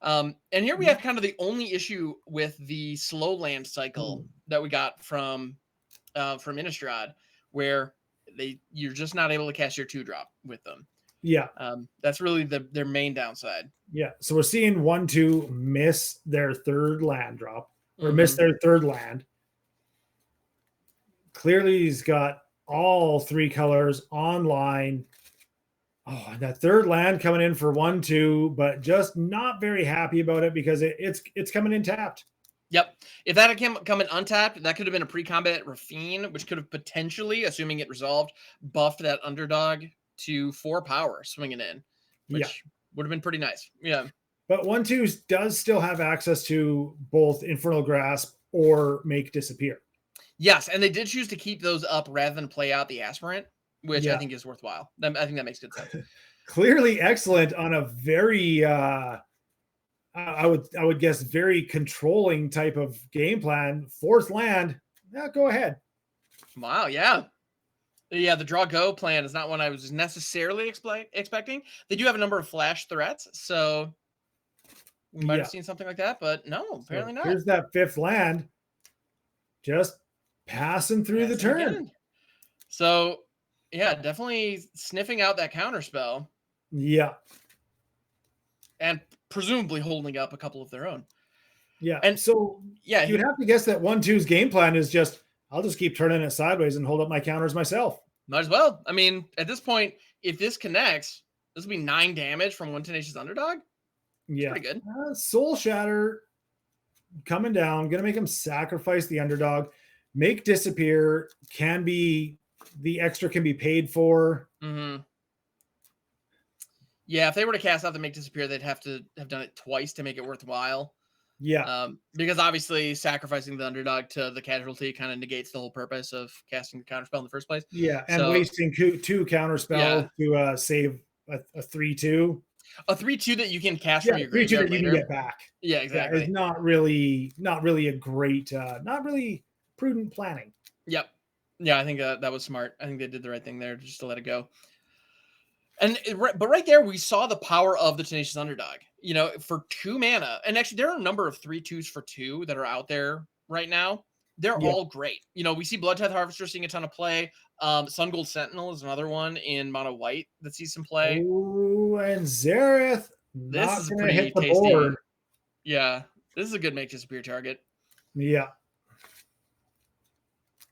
And here we have kind of the only issue with the slow land cycle that we got from Innistrad, where you're just not able to cast your 2-drop with them. Yeah. That's really their main downside. Yeah. So we're seeing 1-2 miss their 3rd land drop, or miss their 3rd land. Clearly, he's got all 3 colors online. Oh, and that 3rd land coming in for 1-2, but just not very happy about it because it's coming in tapped. Yep. If that had come in untapped, that could have been a pre-combat Rafine, which could have potentially, assuming it resolved, buffed that underdog to 4 power swinging in, which would have been pretty nice. Yeah. But 1-2 does still have access to both Infernal Grasp or Make Disappear. Yes, and they did choose to keep those up rather than play out the Aspirant, which I think is worthwhile. I think that makes good sense. Clearly excellent on a very, I would guess, very controlling type of game plan. 4th land, go ahead. Wow, yeah. Yeah, the draw go plan is not one I was necessarily expecting. They do have a number of flash threats, so we might have seen something like that, but no, apparently not. Here's that 5th land, just passing through the turn. Again. So, yeah, definitely sniffing out that counter spell. Yeah. And presumably holding up a couple of their own. Yeah. And so, you'd have to guess that 1-2's game plan is just, I'll just keep turning it sideways and hold up my counters myself. Might as well. I mean, at this point, if this connects, this will be 9 damage from 1 Tenacious Underdog. Yeah. Pretty good. Soul Shatter coming down. Going to make him sacrifice the underdog. Make Disappear can be, the extra can be paid for. Mm-hmm. Yeah, if they were to cast out the Make Disappear, they'd have to have done it twice to make it worthwhile. Yeah. Because obviously sacrificing the underdog to the casualty kind of negates the whole purpose of casting the counterspell in the first place. Yeah, and wasting 2 counterspells to save a 3-2. A 3-2 that you can cast from your 3-2 graveyard that you later. can get back. Yeah, exactly. It's not really a great, not really prudent planning. Yep. Yeah, I think that was smart. I think they did the right thing there just to let it go. But right there, we saw the power of the Tenacious Underdog. You know, for 2 mana, and actually there are a number of 3-2s for 2 that are out there right now. They're all great. You know, we see Bloodtithe Harvester seeing a ton of play. Sun Gold Sentinel is another one in mono white that sees some play. Ooh, and Zareth. This is pretty hit the tasty. Board. Yeah, this is a good Make Disappear target. Yeah.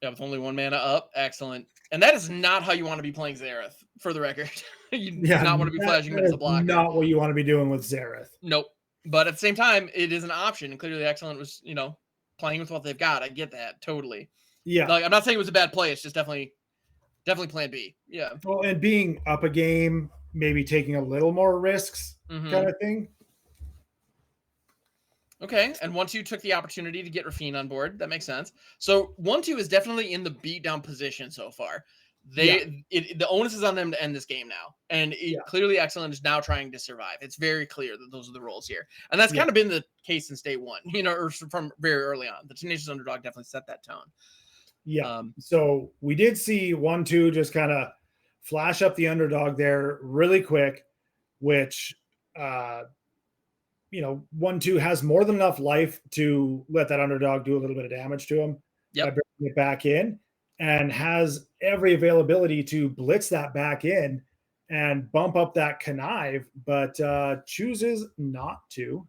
Yeah, with only 1 mana up. Excellent. And that is not how you want to be playing Zareth, for the record. You do not want to be flashing him as a blocker. Not what you want to be doing with Zareth. Nope. But at the same time, it is an option. And clearly Excellent was, playing with what they've got. I get that. Totally. Yeah. Like, I'm not saying it was a bad play. It's just definitely plan B. Yeah. Well, and being up a game, maybe taking a little more risks kind of thing. Okay, and 1-2 took the opportunity to get Rafine on board. That makes sense. So 1-2 is definitely in the beatdown position so far. The onus is on them to end this game now, and clearly Excellent is now trying to survive. It's very clear that those are the roles here, and that's kind of been the case since day one. Or from very early on. The Tenacious Underdog definitely set that tone. Yeah. So we did see 1-2 just kind of flash up the underdog there really quick, which 1-2 has more than enough life to let that underdog do a little bit of damage to him by bringing it back in, and has every availability to blitz that back in and bump up that connive, but chooses not to.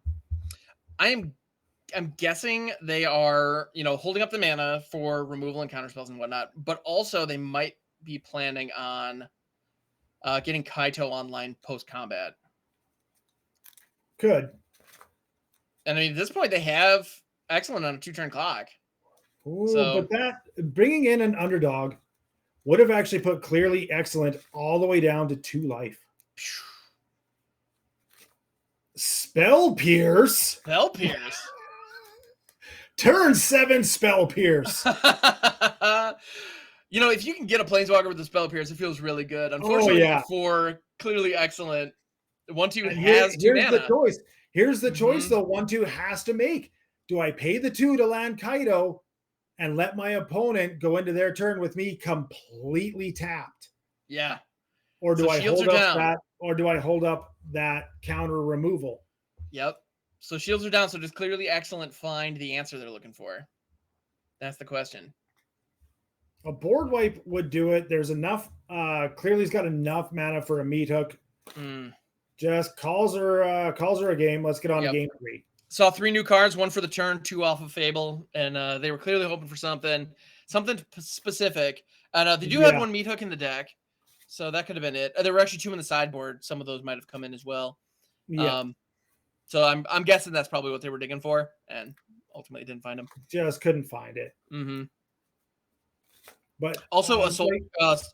I'm guessing they are, holding up the mana for removal and counterspells and whatnot, but also they might be planning on getting Kaito online post-combat. Could. And I mean, at this point, they have Excellent on a 2-turn clock. Ooh, but that bringing in an underdog would have actually put clearly Excellent all the way down to 2 life. Spell Pierce. Turn 7 Spell Pierce. If you can get a Planeswalker with the Spell Pierce, it feels really good. Unfortunately, for clearly Excellent, 1-2 And has 2 here's mana. the choice. Here's the choice, Mhm. though. 1-2 has to make. Do I pay the 2 to land Kaido and let my opponent go into their turn with me completely tapped? Yeah. Or do So I shields hold are up down. that? Or do I hold up that counter removal? Yep. So shields are down. So does Clearly Excellent find the answer they're looking for? That's the question. A board wipe would do it. There's enough. Clearly's got enough mana for a meat hook. Mm. Just calls her a game. Let's get on to Yep. game 3. Saw 3 new cards, 1 for the turn, 2 off of Fable, and they were clearly hoping for something specific. And they do have 1 meat hook in the deck, so that could have been it. There were actually 2 in the sideboard. Some of those might have come in as well. Yeah. So I'm guessing that's probably what they were digging for, and ultimately didn't find them. Just couldn't find it. Mm-hmm. But also,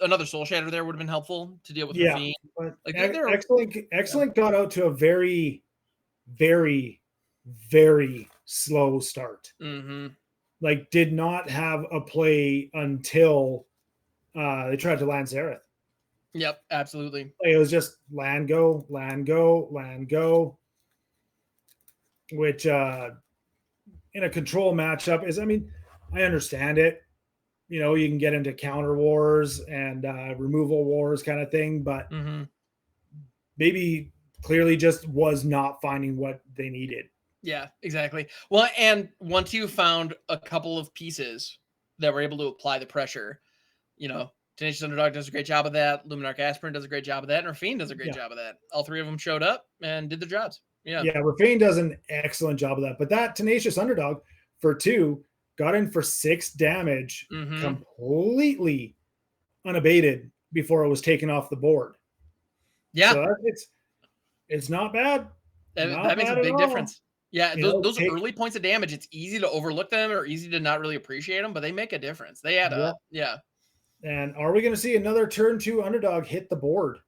another Soul Shatter there would have been helpful to deal with yeah, Fiend. but Like, excellent got out to a very, very, very slow start. Mm-hmm. Like, did not have a play until they tried to land Zareth. Yep, absolutely. Like, it was just land go, land go, land go, which in a control matchup is, I mean, I understand it. You know, you can get into counter wars and removal wars kind of thing, but Mm-hmm. maybe Clearly just was not finding what they needed. Yeah, exactly. Well, and 1-2 found a couple of pieces that were able to apply the pressure. You know, Tenacious Underdog does a great job of that. Luminarch Aspirin does a great job of that. And Rafine does a great job of that. All 3 of them showed up and did their jobs. Yeah. Yeah, Rafine does an excellent job of that. But that Tenacious Underdog for 2 got in for 6 damage completely unabated before it was taken off the board. Yeah. So it's not bad. That makes a big difference. Yeah, those early points of damage, it's easy to overlook them or easy to not really appreciate them, but they make a difference. They add up. Yeah. And are we going to see another turn 2 underdog hit the board?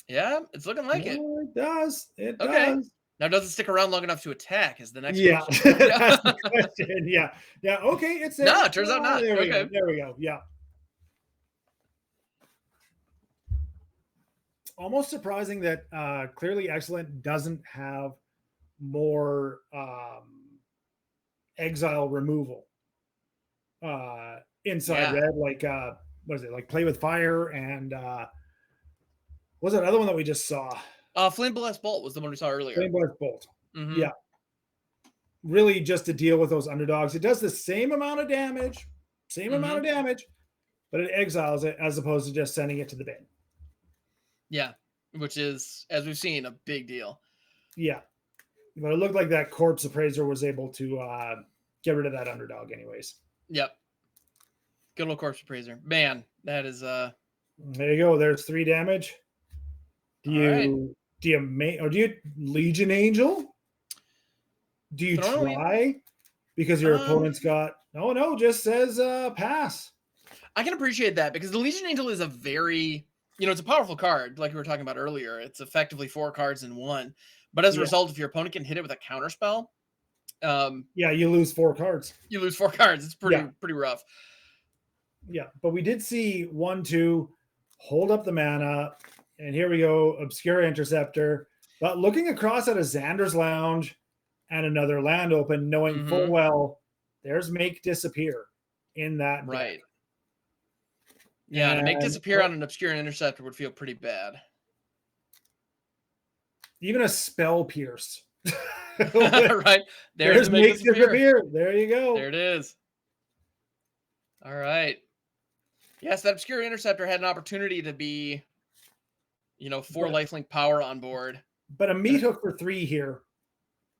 Yeah, it's looking like it. It does. It does. Now, does it stick around long enough to attack is the next question. That's the question. Yeah. Okay, it's there. No, it turns out not. There we go. There we go. Yeah. Almost surprising that Clearly Excellent doesn't have more exile removal inside red, like what is it, like Play with Fire, and what was that other one that we just saw? Flame Blast Bolt was the one we saw earlier. Flame Blast Bolt. Mm-hmm. Yeah. Really just to deal with those underdogs. It does the same amount of damage, but it exiles it as opposed to just sending it to the bin. Yeah, which is, as we've seen, a big deal. Yeah. But it looked like that Corpse Appraiser was able to get rid of that underdog anyways. Yep. Good old Corpse Appraiser. Man, that is... There you go. There's 3 damage. Do you Legion Angel? Do you try? Because your opponent's got... No, just says pass. I can appreciate that because the Legion Angel is a very... it's a powerful card, like we were talking about earlier. It's effectively 4 cards in 1. But as a result, if your opponent can hit it with a counter spell, you lose 4 cards. You lose 4 cards. It's pretty rough. Yeah, but we did see 1-2 hold up the mana, and here we go, Obscure Interceptor. But looking across at a Xander's Lounge and another land open, knowing full well there's Make Disappear in that right. deck. Yeah, to Make Disappear on an Obscure Interceptor would feel pretty bad. Even a Spell Pierce. Right. There's Make Disappear. There you go. There it is. All right. Yes, that Obscure Interceptor had an opportunity to be, 4 lifelink power on board. But a meat hook for 3 here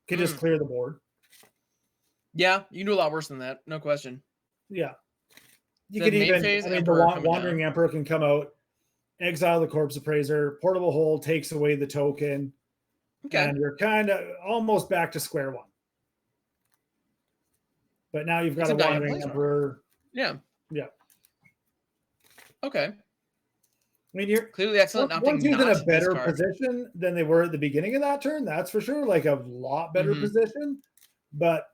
could just clear the board. Yeah, you can do a lot worse than that. No question. Yeah. You could even, the Wandering Emperor can come out, exile the Corpse Appraiser, Portable Hold takes away the token, and you're kind of almost back to square one. But now you've got a Wandering Emperor. Yeah. Yeah. Okay. I mean, you're Clearly Excellent. 1-2's in a better position than they were at the beginning of that turn. That's for sure. Like a lot better position, but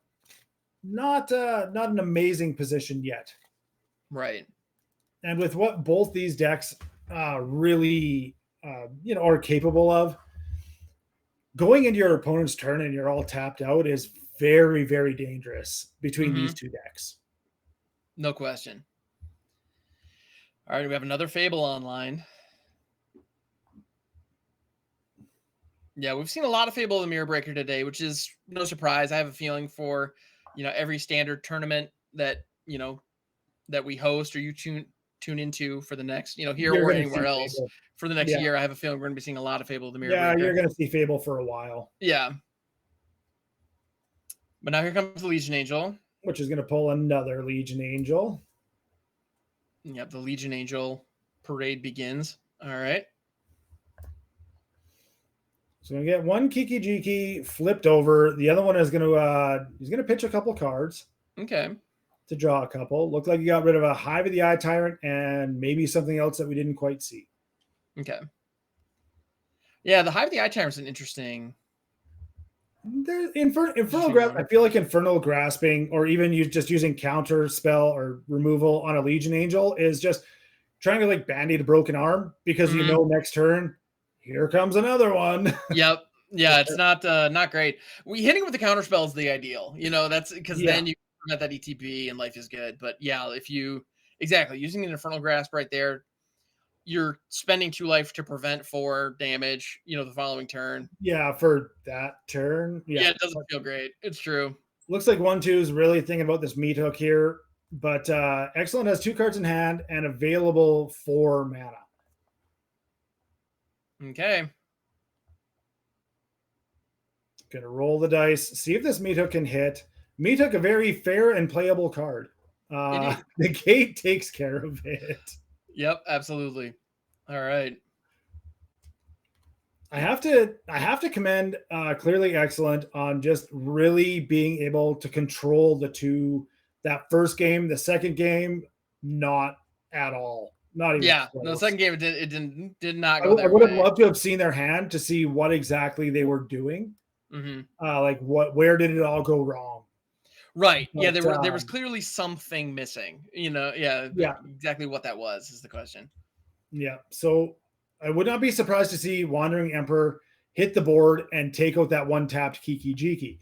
not an amazing position yet. Right. And with what both these decks really or capable of. Going into your opponent's turn and you're all tapped out is very, very dangerous between these two decks. No question. All right, we have another Fable online. Yeah, we've seen a lot of Fable of the Mirror Breaker today, which is no surprise. I have a feeling for, every standard tournament that, that we host or you tune into for the next, here You're or gonna anywhere see else Fable. for the next Yeah. year. I have a feeling we're going to be seeing a lot of Fable of the Mirror Yeah, Breaker. you're going to see Fable for a while. Yeah. But now here comes the Legion Angel. Which is going to pull another Legion Angel. Yep, the Legion Angel parade begins. All right. So we get one Kiki Jiki flipped over. The other one is going to he's going to pitch a couple cards. Okay. To draw a couple. Looked like he got rid of a Hive of the Eye Tyrant and maybe something else that we didn't quite see. Okay. Yeah, the Hive of the Eye Tyrant is an interesting. There's Infernal Grasp. I feel like Infernal Grasping, or even you just using counter spell or removal on a Legion Angel, is just trying to like band-aid a broken arm because you know next turn here comes another one. Yep. Yeah, it's not great. Hitting with the counter spell is the ideal. That's because then you prevent that ETB and life is good. But yeah, if you using an Infernal Grasp right there, you're spending 2 life to prevent 4 damage, the following turn. Yeah, for that turn. Yeah, it doesn't feel great. It's true. Looks like 1-2 is really thinking about this meat hook here. But Excellent has 2 cards in hand and available 4 mana. Okay. Gonna roll the dice, see if this meat hook can hit. Meat hook, a very fair and playable card. The gate takes care of it. Yep, absolutely. All right. I have to commend Clearly Excellent on just really being able to control that first game. The second game, not at all. Not even. Yeah, close. No, the second game did not go. I would have loved to have seen their hand to see what exactly they were doing. Like where did it all go wrong? Right. But, there was clearly something missing. Exactly what that was is the question. Yeah. So I would not be surprised to see Wandering Emperor hit the board and take out that one tapped Kiki Jiki.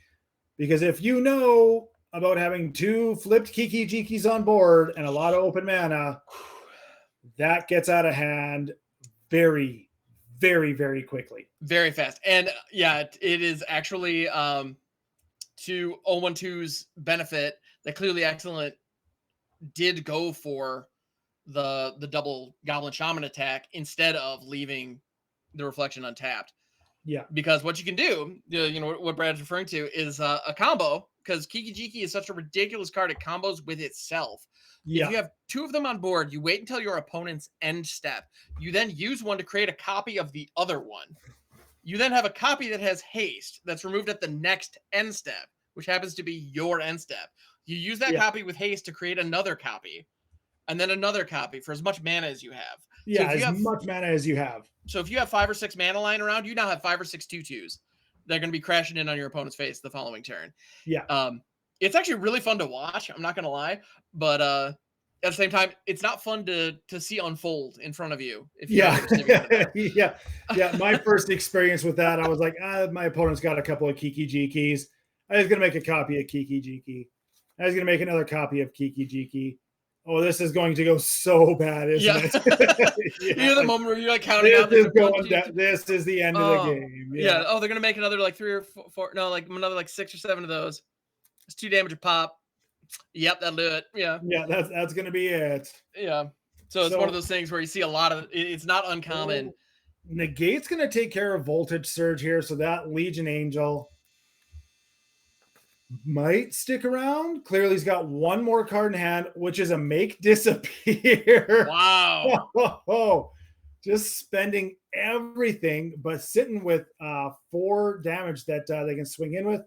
Because if you know about having 2 flipped Kiki Jikis on board and a lot of open mana, that gets out of hand very, very, very quickly. Very fast. And yeah, it is actually to 012's benefit that Clearly Excellent did go for the double Goblin Shaman attack instead of leaving the Reflection untapped. Yeah. Because what you can do, what Brad's referring to is a combo, because Kiki Jiki is such a ridiculous card. It combos with itself. Yeah. If you have 2 of them on board, you wait until your opponent's end step. You then use one to create a copy of the other one. You then have a copy that has haste that's removed at the next end step, which happens to be your end step. You use that copy with haste to create another copy, and then another copy for as much mana as you have. Yeah, so much mana as you have. So if you have 5 or 6 mana lying around, you now have 5 or 6 2/2s. They're going to be crashing in on your opponent's face the following turn. Yeah. It's actually really fun to watch. I'm not going to lie, but at the same time, it's not fun to see unfold in front of you. Yeah. My first experience with that, I was like, my opponent's got a couple of Kiki Jikis. I was going to make a copy of Kiki Jiki. I was going to make another copy of Kiki Jiki. Oh, this is going to go so bad, isn't it? You're the moment where you're like counting out. This is the end of the game. Yeah. Oh, they're going to make another like 3 or 4. No, like another like 6 or 7 of those. It's 2 damage a pop. Yep, that'll do it. Yeah. Yeah, that's going to be it. Yeah. So it's one of those things where you see a lot of it's not uncommon. Negate's going to take care of Voltage Surge here, so that Legion Angel might stick around. Clearly, he's got 1 more card in hand, which is a Make Disappear. Wow. Just spending everything, but sitting with 4 damage that they can swing in with.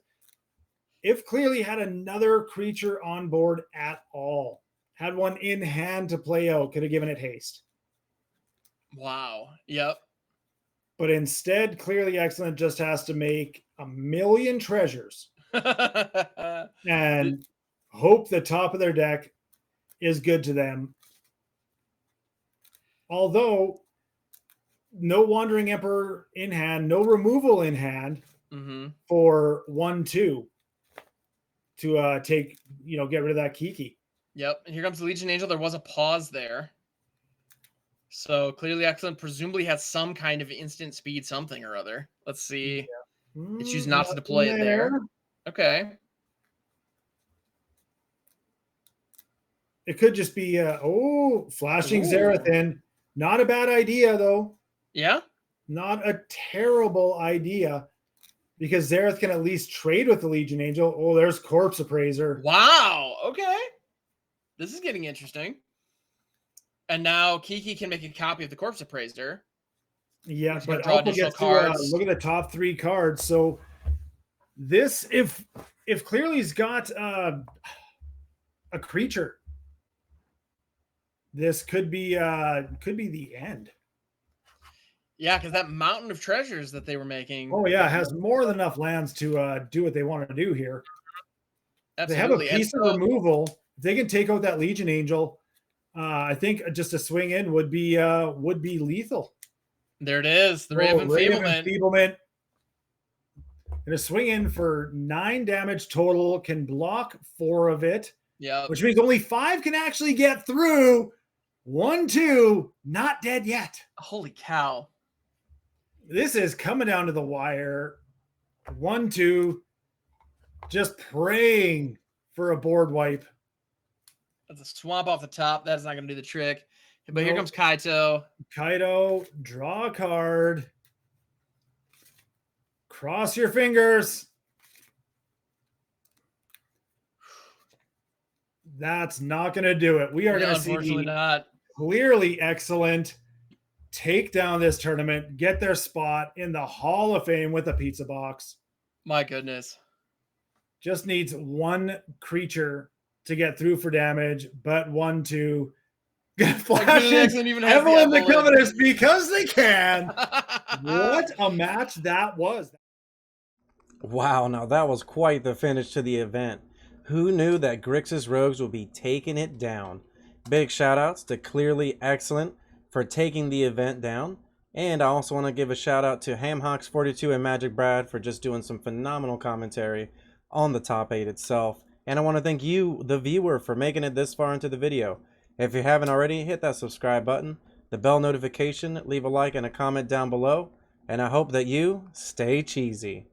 If Clearly had another creature on board at all, had one in hand to play out, could have given it haste. Wow. Yep. But instead, Clearly Excellent just has to make 1,000,000 treasures and hope the top of their deck is good to them. Although no Wandering Emperor in hand, no removal in hand for 1-2 to take, get rid of that Kiki. Yep. And here comes the Legion Angel. There was a pause there. So clearly excellent. Presumably has some kind of instant speed something or other. Let's see. Yeah. It chooses not to deploy it there. Okay. It could just be, flashing Xerath in. Not a bad idea, though. Yeah? Not a terrible idea, because Xerath can at least trade with the Legion Angel. Oh, there's Corpse Appraiser. Wow. Okay. This is getting interesting. And now Kiki can make a copy of the Corpse Appraiser. Yeah, but Alpha gets to look at the top 3 cards. So this, if Clearly's got a creature, this could be the end. Yeah, because that mountain of treasures that they were making. Oh yeah, it has more than enough lands to do what they want to do here. Absolutely. They have a piece of removal. If they can take out that Legion Angel, I think just a swing in would be lethal. There it is. The Raven Feeblement. And a swing in for 9 damage total, can block 4 of it. Yeah. Which means only 5 can actually get through. 1-2, not dead yet. Holy cow. This is coming down to the wire. 1-2, just praying for a board wipe. That's a swamp off the top. That's not going to do the trick. But here comes Kaito. Kaito, draw a card. Cross your fingers. That's not going to do it. We are going to see Clearly Excellent take down this tournament, get their spot in the Hall of Fame with a pizza box. My goodness. Just needs 1 creature to get through for damage, but 1-2. Flashes Evelyn the Covetous because they can. What a match that was. Wow, now that was quite the finish to the event. Who knew that Grixis Rogues would be taking it down? Big shout outs to Clearly Excellent for taking the event down. And I also want to give a shout out to HamHock42 and MagicBrad for just doing some phenomenal commentary on the top 8 itself. And I want to thank you, the viewer, for making it this far into the video. If you haven't already, hit that subscribe button, the bell notification, leave a like and a comment down below. And I hope that you stay cheesy.